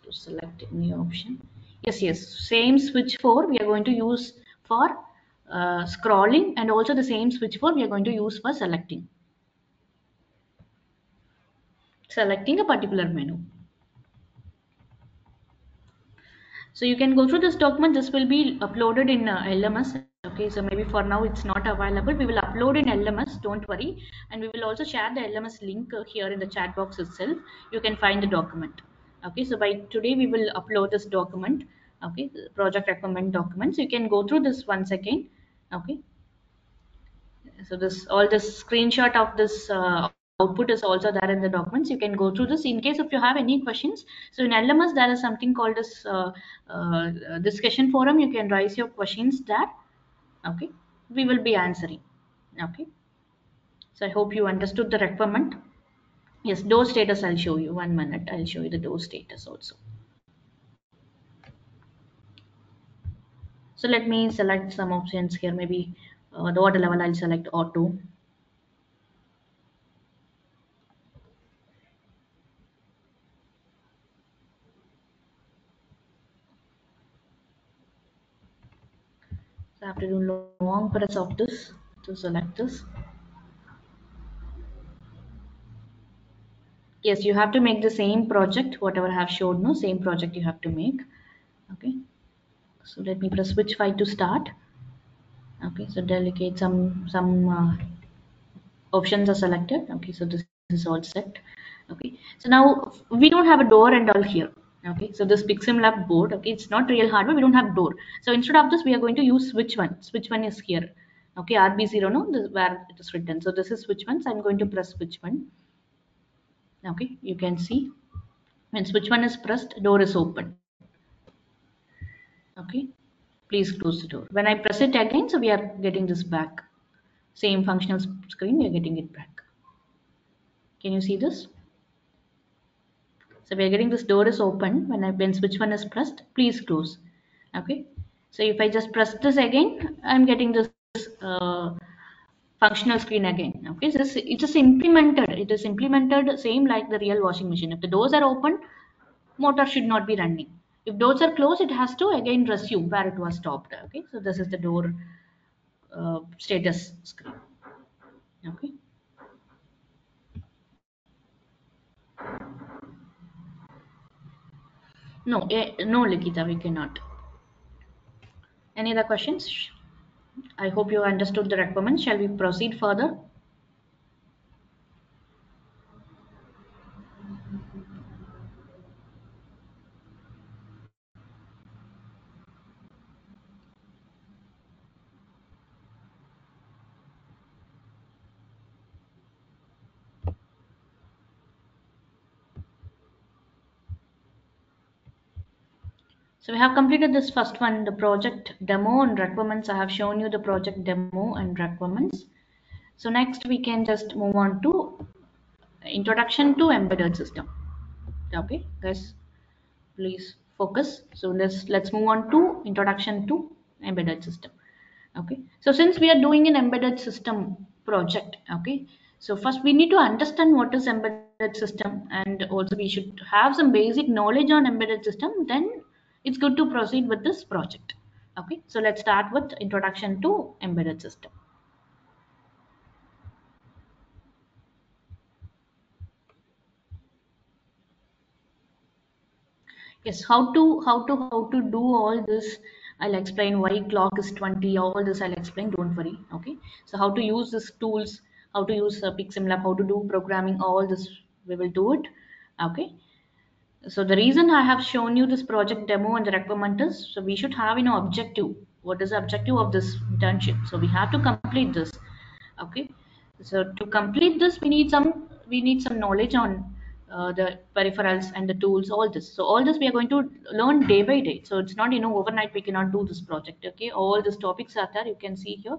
To select any option. Yes, yes. Same switch 4 we are going to use for scrolling, and also the same switch 4 we are going to use for selecting a particular menu. So you can go through this document. This will be uploaded in LMS. Okay, so maybe for now it's not available. We will upload in LMS. Don't worry, and we will also share the LMS link here in the chat box itself. You can find the document. Okay, so by today we will upload this document. Okay, the project requirement documents. You can go through this once again. Okay, so this all this screenshot of this output is also there in the documents. You can go through this in case if you have any questions. So in LMS there is something called as discussion forum. You can raise your questions there. Okay, we will be answering. Okay, so I hope you understood the requirement. Yes, door status I'll show you. 1 minute, I'll show you the door status also. So let me select some options here. Maybe the water level I'll select auto. So I have to do long press of this to select this. Yes, you have to make the same project, whatever I have showed, no, same project you have to make. Okay, so let me press switch 5 to start. Okay, so delegate some options are selected. Okay, so this is all set. Okay, so now we don't have a door and all here. Okay, so this PicsimLab board, okay, it's not real hardware, we don't have door. So instead of this, we are going to use switch 1. Switch 1 is here. Okay, RB0, no, this is where it is written. So this is switch 1, so I'm going to press switch 1. Okay, you can see when switch 1 is pressed, door is open. Okay, please close the door. When I press it again, so we are getting this back. Same functional screen, we are getting it back. Can you see this? So we are getting this door is open when switch 1 is pressed, please close. Okay, So if I just press this again, I'm getting this uh, functional screen again. Okay, so it is implemented. It is implemented same like the real washing machine. If the doors are open, motor should not be running. If doors are closed, it has to again resume where it was stopped. Okay, so this is the door status screen. Okay. No, no, Likita, we cannot. Any other questions? I hope you understood the requirements. Shall we proceed further? So we have completed this first one, the project demo and requirements. I have shown you the project demo and requirements. So next we can just move on to introduction to embedded system. Okay, guys, please focus. So let's move on to introduction to embedded system. Okay, so since we are doing an embedded system project, okay, so first we need to understand what is embedded system, and also we should have some basic knowledge on embedded system, then it's good to proceed with this project. Okay, so let's start with introduction to embedded system. Yes, how to do all this. I'll explain why clock is 20. All this I'll explain. Don't worry. Okay. So how to use these tools, how to use PicsimLab, how to do programming. All this we will do it. Okay. So the reason I have shown you this project demo and the requirement is so we should have objective. What is the objective of this internship? So we have to complete this. Okay, so to complete this we need some knowledge on the peripherals and the tools, all this. So all this we are going to learn day by day. So it's not overnight we cannot do this project. Okay, all these topics are there, you can see here.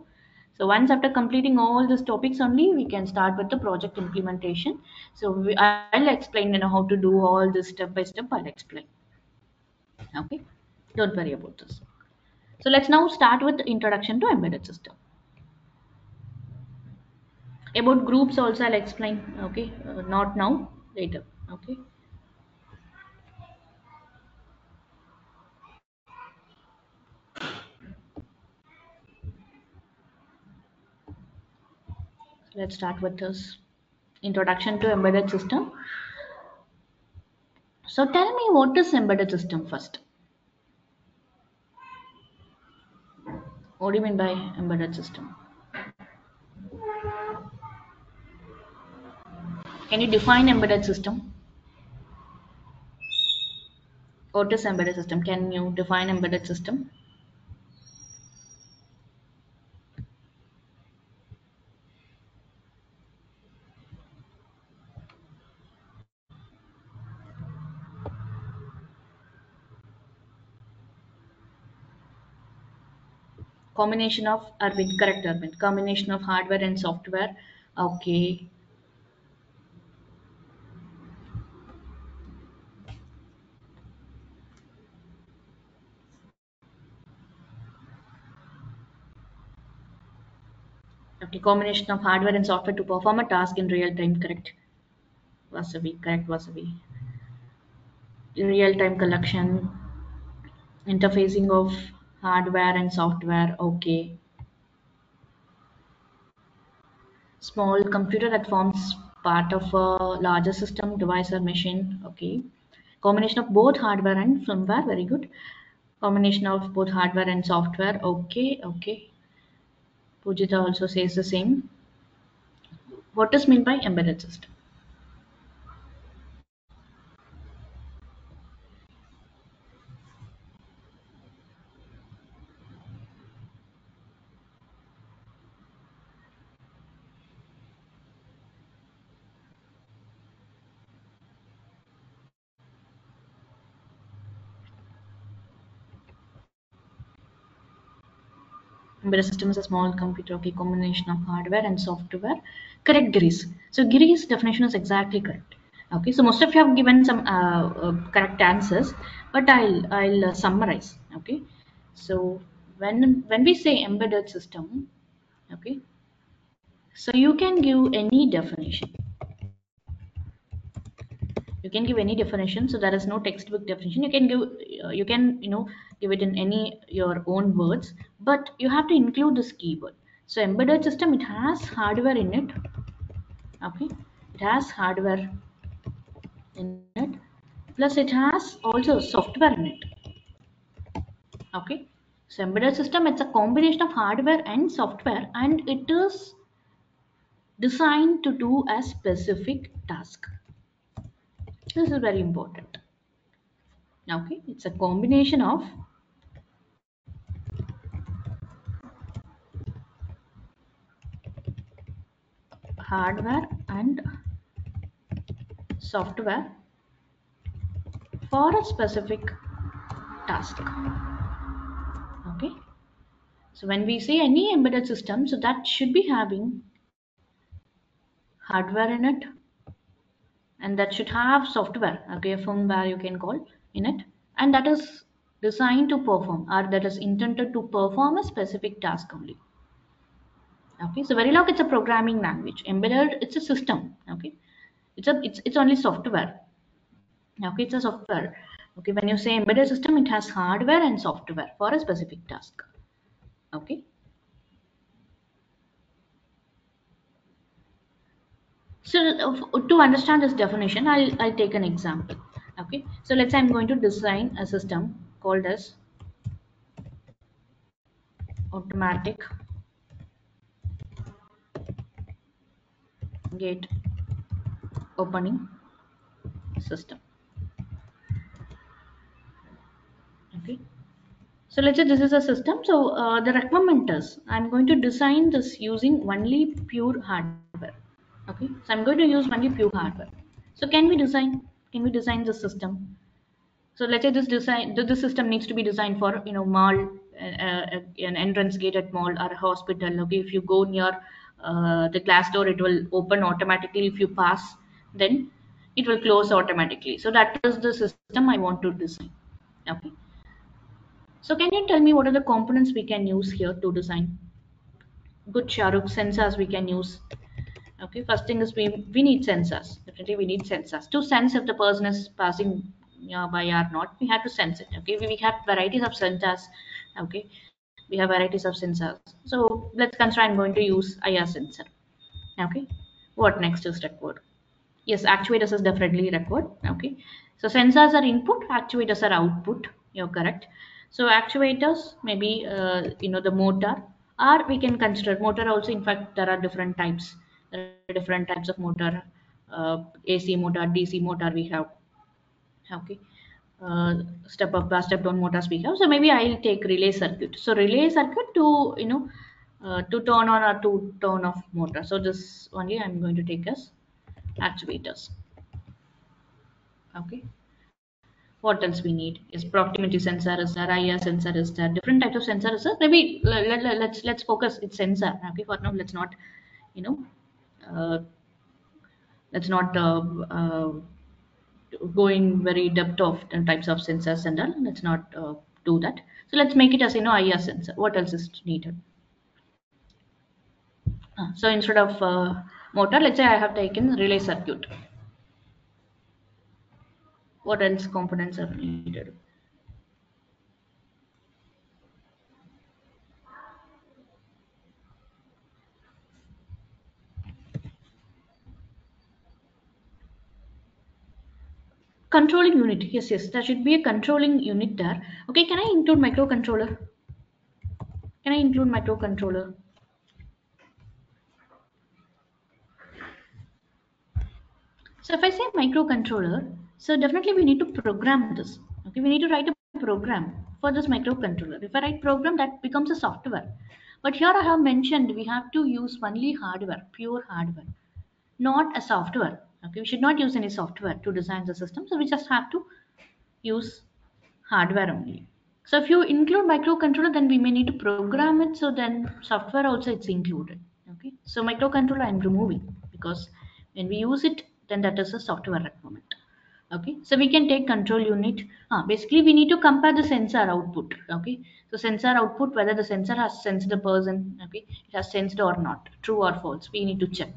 So once after completing all these topics only we can start with the project implementation. So I'll explain how to do all this step by step. I'll explain. Okay, don't worry about this. So let's now start with introduction to embedded system. About groups also I'll explain. Okay, not now, later. Okay, so let's start with this introduction to embedded system. So tell me, what is embedded system first? What do you mean by embedded system? Can you define embedded system? What is embedded system? Can you define embedded system? Combination of Arvind, correct Arvind, combination of hardware and software. Okay. Okay, combination of hardware and software to perform a task in real time, correct Vasavi, correct Vasavi. Real time collection, interfacing of hardware and software. Okay, small computer that forms part of a larger system, device or machine. Okay, combination of both hardware and firmware. Very good. Combination of both hardware and software. Okay, okay. Pujita also says the same. What is meant by embedded system? Embedded system is a small computer. Okay, combination of hardware and software. Correct, Girish. So Giri's definition is exactly correct. Okay, so most of you have given some correct answers, but I'll summarize. Okay, So when we say embedded system, okay, so you can give any definition. You can give any definition. So there is no textbook definition. You can give you can give it in any your own words, but you have to include this keyword. So embedded system, it has hardware in it. Okay, it has hardware in it, plus it has also software in it. Okay, so embedded system, it's a combination of hardware and software, and it is designed to do a specific task. This is very important. Okay, it's a combination of hardware and software for a specific task. Okay, so when we say any embedded system, so that should be having hardware in it, and that should have software, okay, firmware you can call, in it, and that is designed to perform, or that is intended to perform a specific task only. Okay, so Verilog, it's a programming language. Embedded, it's a system. Okay, it's only software. Okay, it's a software. Okay, when you say embedded system, it has hardware and software for a specific task. Okay, so to understand this definition, I'll take an example. Okay, so let's say I'm going to design a system called as automatic gate opening system. Okay, so let's say this is a system. So the requirement is I'm going to design this using only pure hardware. Okay, so I'm going to use only pure hardware. So can we design the system? So let's say this system needs to be designed for mall, an entrance gate at mall or a hospital. Okay, if you go near the glass door, it will open automatically. If you pass, then it will close automatically. So that is the system I want to design. Okay, so can you tell me what are the components we can use here to design? Good, Shahrukh. Sensors we can use. Okay, first thing is we need sensors. Definitely we need sensors to sense if the person is passing by or not. We have to sense it. Okay, we have varieties of sensors. Okay, we have varieties of sensors. So let's consider I'm going to use IR sensor. Okay, what next is required? Yes, actuators is definitely required. Okay, so sensors are input, actuators are output. You're correct. So actuators, maybe the motor, or we can consider motor also. In fact, there are different types. There are different types of motor, AC motor, DC motor. We have, okay, step up, step down motors we have. So maybe I'll take relay circuit. So relay circuit to to turn on or to turn off motor. So this only I'm going to take as actuators. Okay, what else we need is proximity sensor, is there IR sensor, is there different types of sensors. Maybe let's focus it's sensor. Okay, for now let's not you know uh, let's not go in very depth of the types of sensors and all. Let's not do that. So let's make it as IR sensor. What else is needed? So instead of motor, let's say I have taken relay circuit. What else components are needed? Controlling unit. Yes, yes, there should be a controlling unit there. Okay, can I include microcontroller? Can I include microcontroller? So if I say microcontroller, so definitely we need to program this. Okay, we need to write a program for this microcontroller. If I write program, that becomes a software. But here I have mentioned we have to use only hardware, pure hardware, not a software. Okay, we should not use any software to design the system. So we just have to use hardware only. So if you include microcontroller, then we may need to program it. So then software also it's included. Okay. So microcontroller I'm removing because when we use it, then that is a software requirement. Okay, so we can take control unit. Basically, we need to compare the sensor output. Okay, so sensor output, whether the sensor has sensed the person, okay, it has sensed or not, true or false. We need to check.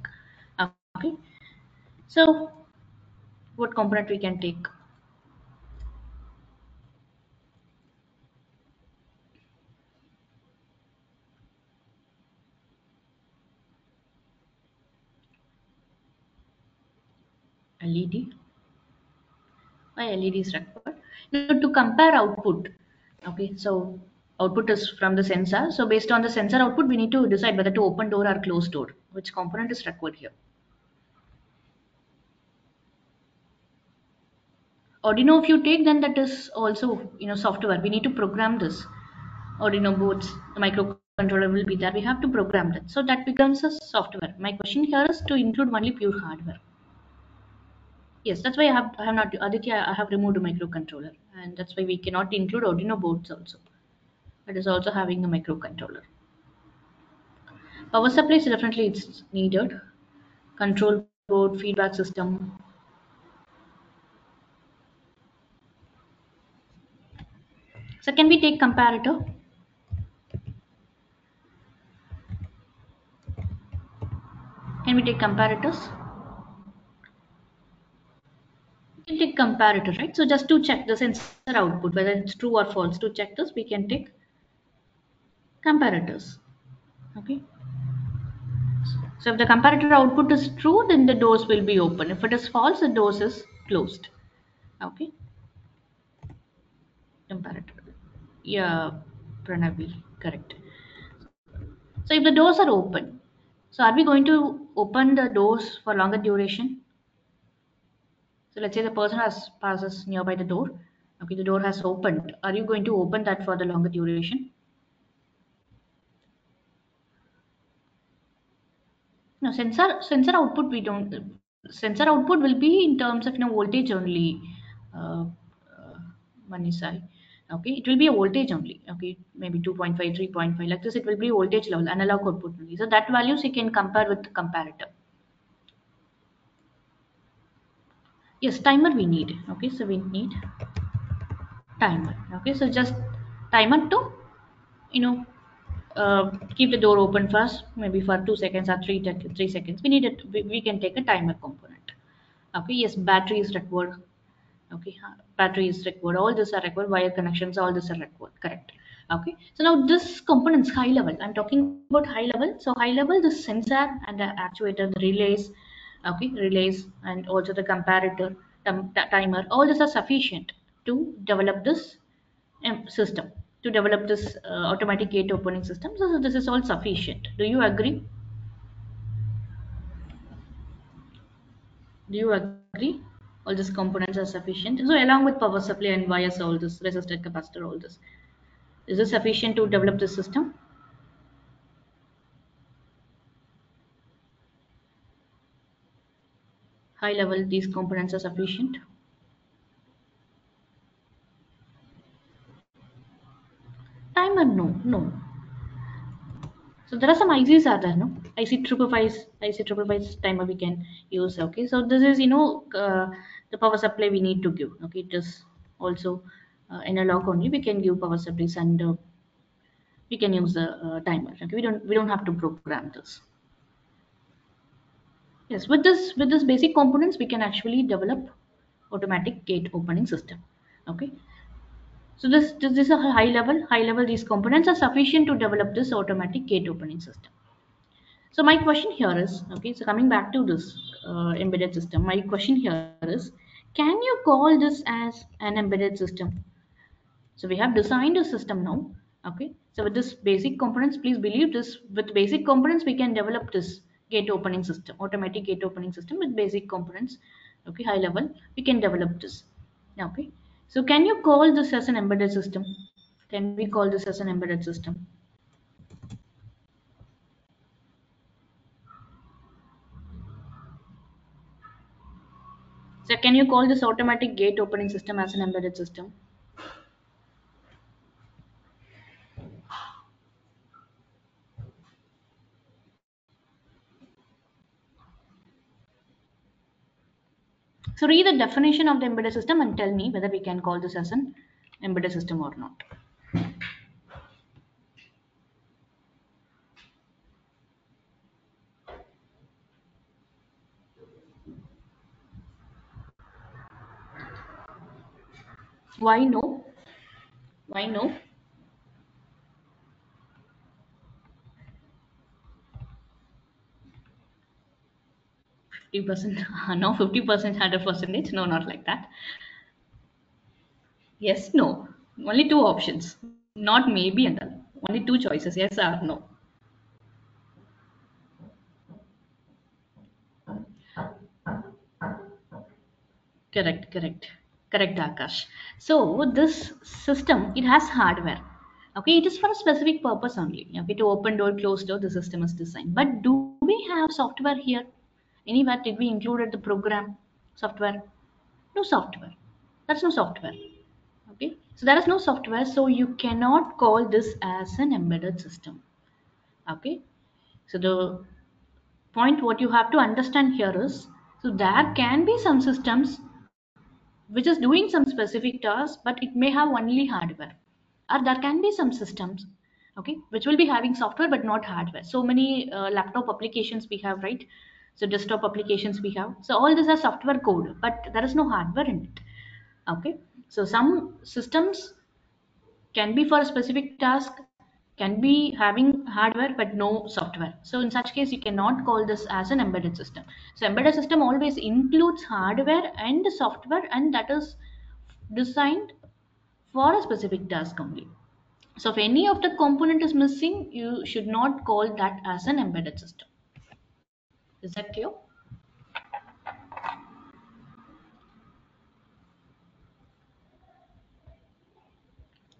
Okay, so what component we can take? LED. Why LED is required? To compare output. Okay, so output is from the sensor. So based on the sensor output, we need to decide whether to open door or close door. Which component is required here? Arduino, if you take, then that is also software. We need to program this. Arduino boards, the microcontroller will be there. We have to program that. So that becomes a software. My question here is to include only pure hardware. Yes, that's why I have not Aditya. I have removed a microcontroller, and that's why we cannot include Arduino boards also. It is also having a microcontroller. Power supplies definitely it's needed. Control board, feedback system. So can we take comparator? Can we take comparators? We can take comparator, right? So just to check the sensor output, whether it's true or false, to check this, we can take comparators. Okay. So if the comparator output is true, then the doors will be open. If it is false, the doors is closed. Okay. Comparator. Yeah, Pranavi, correct. So if the doors are open, so are we going to open the doors for longer duration? So let's say the person has passes nearby the door. Okay, the door has opened. Are you going to open that for the longer duration? No, sensor output we don't. Sensor output will be in terms of voltage only. Uh, uh, Manisai. Okay, it will be a voltage only. Okay, maybe 2.5, 3.5 like this. It will be voltage level, analog output only. So that values you can compare with the comparator. Yes, timer we need. Okay, so we need timer. Okay, so just timer to you know keep the door open first, maybe for 2 seconds or 3 seconds. We need it. We can take a timer component. Okay, yes, battery is required. Okay, battery is required. All these are required. Wire connections, all these are required. Correct. Okay, so now this components high level. I'm talking about high level. So high level, the sensor and the actuator, the relays, okay, relays, and also the comparator, timer. All these are sufficient to develop this system. To develop this automatic gate opening system. So this is all sufficient. Do you agree? Do you agree? All these components are sufficient. So along with power supply and wires, all this resistor, capacitor, all this. Is it sufficient to develop this system? High level, these components are sufficient. Timer, no, no. So there are some ICs are there, no? IC triple five timer we can use. Okay, so this is the power supply we need to give. Okay, it is also analog only. We can give power supplies and we can use the timer. Okay, we don't have to program this. Yes, with this basic components, we can actually develop automatic gate opening system. Okay, so this is a high level. High level, these components are sufficient to develop this automatic gate opening system. So my question here is, okay. So coming back to this embedded system, my question here is, can you call this as an embedded system? So we have designed a system now. Okay. So with this basic components, please believe this. With basic components, we can develop this gate opening system, automatic gate opening system with basic components. Okay, high level, we can develop this. Okay. So can you call this as an embedded system? Can we call this as an embedded system? So can you call this automatic gate opening system as an embedded system? So read the definition of the embedded system and tell me whether we can call this as an embedded system or not. Why no? Why no? 50%? No, 50%, 100%. No, not like that. Yes, no. Only two options. Not maybe and all. Only two choices. Yes or no. Correct, correct. Correct, Akash. So this system, it has hardware. Okay, it is for a specific purpose only. Okay, to open door, close door, the system is designed. But do we have software here? Anywhere did we included the program software? No software. That's no software. Okay, so there is no software, so you cannot call this as an embedded system. Okay, so the point what you have to understand here is, so there can be some systems which is doing some specific task, but it may have only hardware, or there can be some systems, okay, which will be having software but not hardware. So many laptop applications we have, right? So desktop applications we have, so all these are software code but there is no hardware in it. Okay, so some systems can be for a specific task, can be having hardware but no software. So in such case, you cannot call this as an embedded system. So embedded system always includes hardware and software, and that is designed for a specific task only. So if any of the component is missing, you should not call that as an embedded system. Is that clear?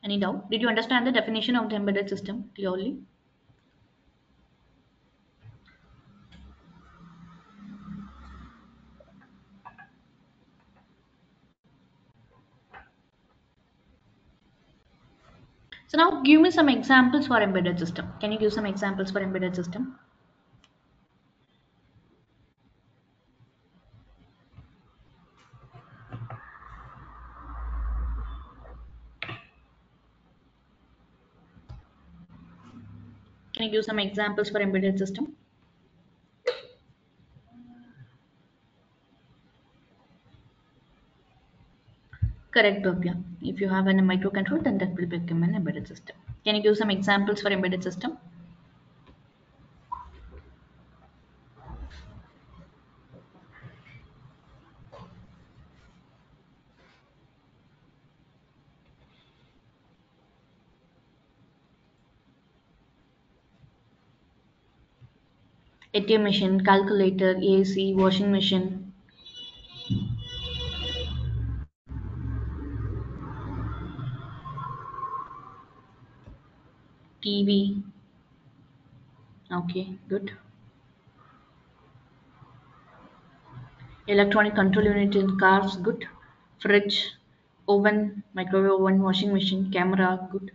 Any doubt? Did you understand the definition of the embedded system clearly? So now give me some examples for embedded system. Can you give some examples for embedded system? Can you give some examples for embedded system? Correct, Bhavya. If you have a microcontroller, then that will become an embedded system. Can you give some examples for embedded system? ATM machine, calculator, AC, washing machine, TV. Okay, good. Electronic control unit in cars, good. Fridge, oven, microwave oven, washing machine, camera, good.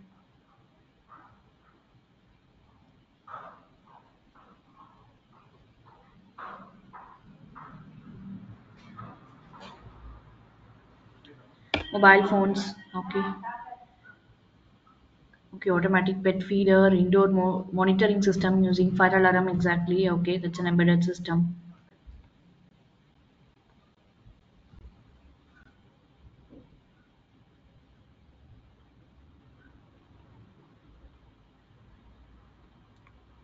Mobile phones, okay. Okay, automatic pet feeder, indoor monitoring system using fire alarm, exactly. Okay, that's an embedded system.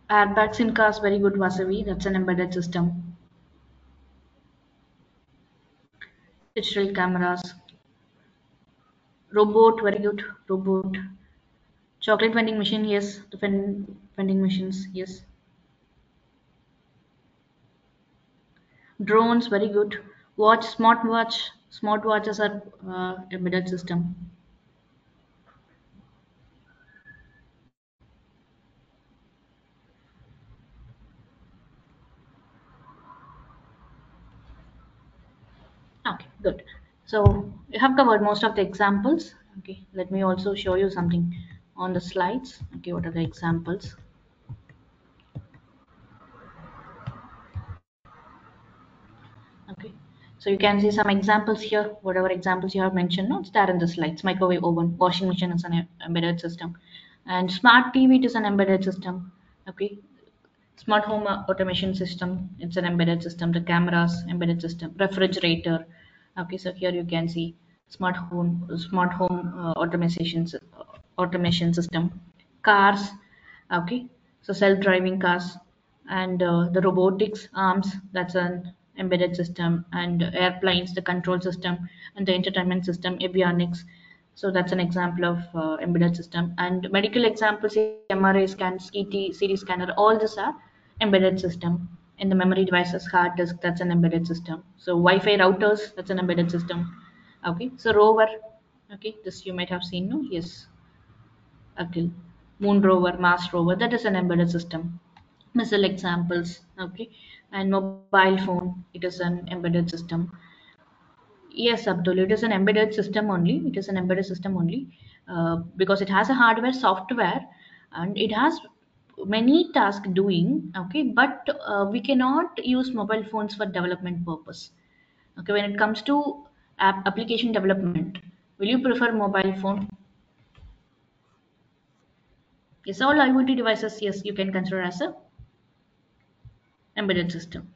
Airbags in cars, very good, Vasavi. That's an embedded system. Digital cameras. Robot, very good. Robot. Chocolate vending machine, yes. The vending machines, yes. Drones, very good. Watch, smartwatch. Smartwatches are embedded system. Okay, good. So you have covered most of the examples. Okay, let me also show you something on the slides. Okay, what are the examples? Okay. So you can see some examples here, whatever examples you have mentioned, no, it's there in the slides. Microwave oven, washing machine is an embedded system, and smart TV, it is an embedded system. Okay, smart home automation system, it's an embedded system. The cameras, embedded system. Refrigerator. Okay, so here you can see smart home automation system. Cars. Okay, so self-driving cars, and the robotics arms, that's an embedded system, and airplanes, the control system, and the entertainment system, avionics. So that's an example of embedded system. And medical examples, MRI scan, CT scanner, all these are embedded system. In the memory devices, hard disk, that's an embedded system. So Wi-Fi routers, that's an embedded system. Okay, so rover, okay, this you might have seen, no? Yes, okay. Moon rover, Mars rover, that is an embedded system. Missile examples, okay. And mobile phone, it is an embedded system. Yes, Abdul, it is an embedded system only. It is an embedded system only because it has a hardware, software, and it has many tasks doing. Okay, but we cannot use mobile phones for development purpose. Okay, when it comes to application development, will you prefer mobile phone? Yes, all IoT devices. Yes, you can consider as a embedded system.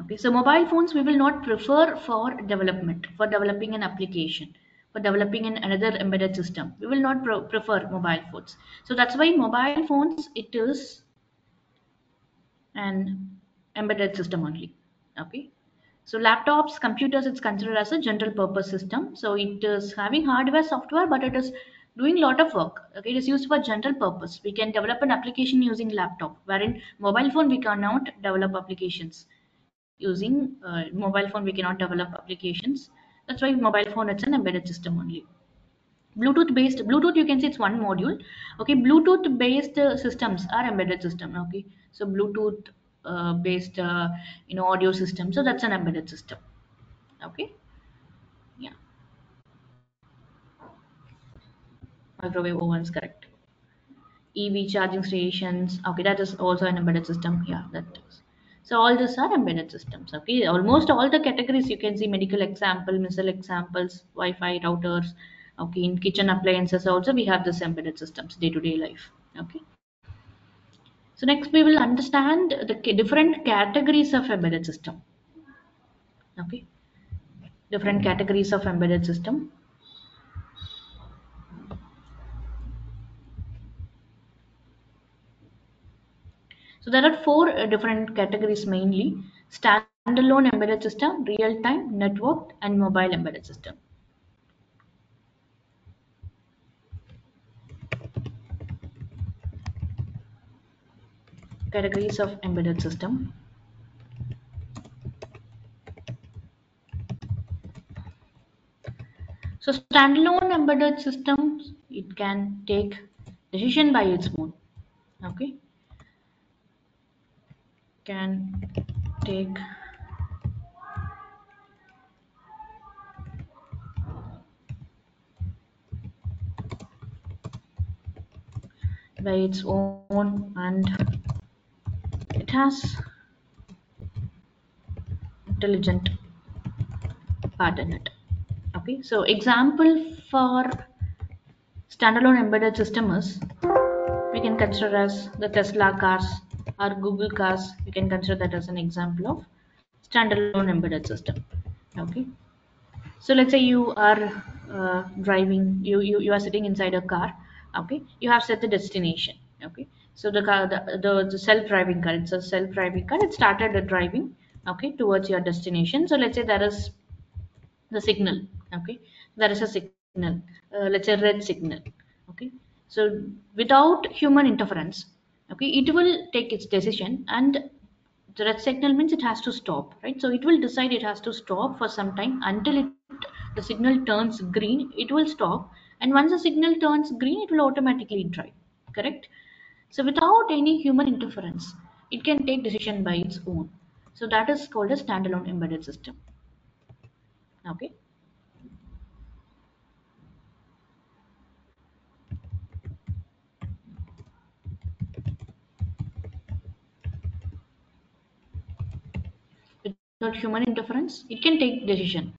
Okay, so mobile phones we will not prefer for development, for developing an application, for developing another embedded system. We will not prefer mobile phones. So that's why mobile phones it is an embedded system only. Okay, so laptops, computers, it's considered as a general purpose system. So it is having hardware, software, but it is doing lot of work. Okay, it is used for general purpose. We can develop an application using laptop, wherein mobile phone we cannot develop applications using mobile phone we cannot develop applications. That's why mobile phone it's an embedded system only. Bluetooth, you can see it's one module. Okay, Bluetooth based systems are embedded system. Okay, so Bluetooth based audio system, so that's an embedded system. Okay, yeah. Microwave ovens, correct. EV charging stations. Okay, that is also an embedded system. Yeah, that is. So all these are embedded systems. Okay, almost all the categories you can see medical example, missile examples, Wi-Fi routers. Okay, in kitchen appliances also we have this embedded systems day-to-day life. Okay. So next we will understand the different categories of embedded system. Okay, different categories of embedded system. So there are four different categories mainly: standalone embedded system, real-time, networked, and mobile embedded system. Categories of embedded system. So standalone embedded systems, it can take decision by its own. Okay, can take by its own, and it has intelligent part in it. Okay, so example for standalone embedded system is we can consider as the Tesla cars or Google cars. We can consider that as an example of standalone embedded system. Okay, so let's say you are driving, you are sitting inside a car. Okay, you have set the destination. Okay, so the car, the self-driving car, it's a self-driving car. It started driving. Okay, towards your destination. So let's say there is the signal. Okay, there is a signal, let's say red signal. Okay, so without human interference, okay, it will take its decision, and the red signal means it has to stop, right? So it will decide it has to stop for some time until the signal turns green. It will stop, and once the signal turns green it will automatically drive, correct? So without any human interference it can take decision by its own. So that is called a standalone embedded system. Okay. without human interference, it can take decision.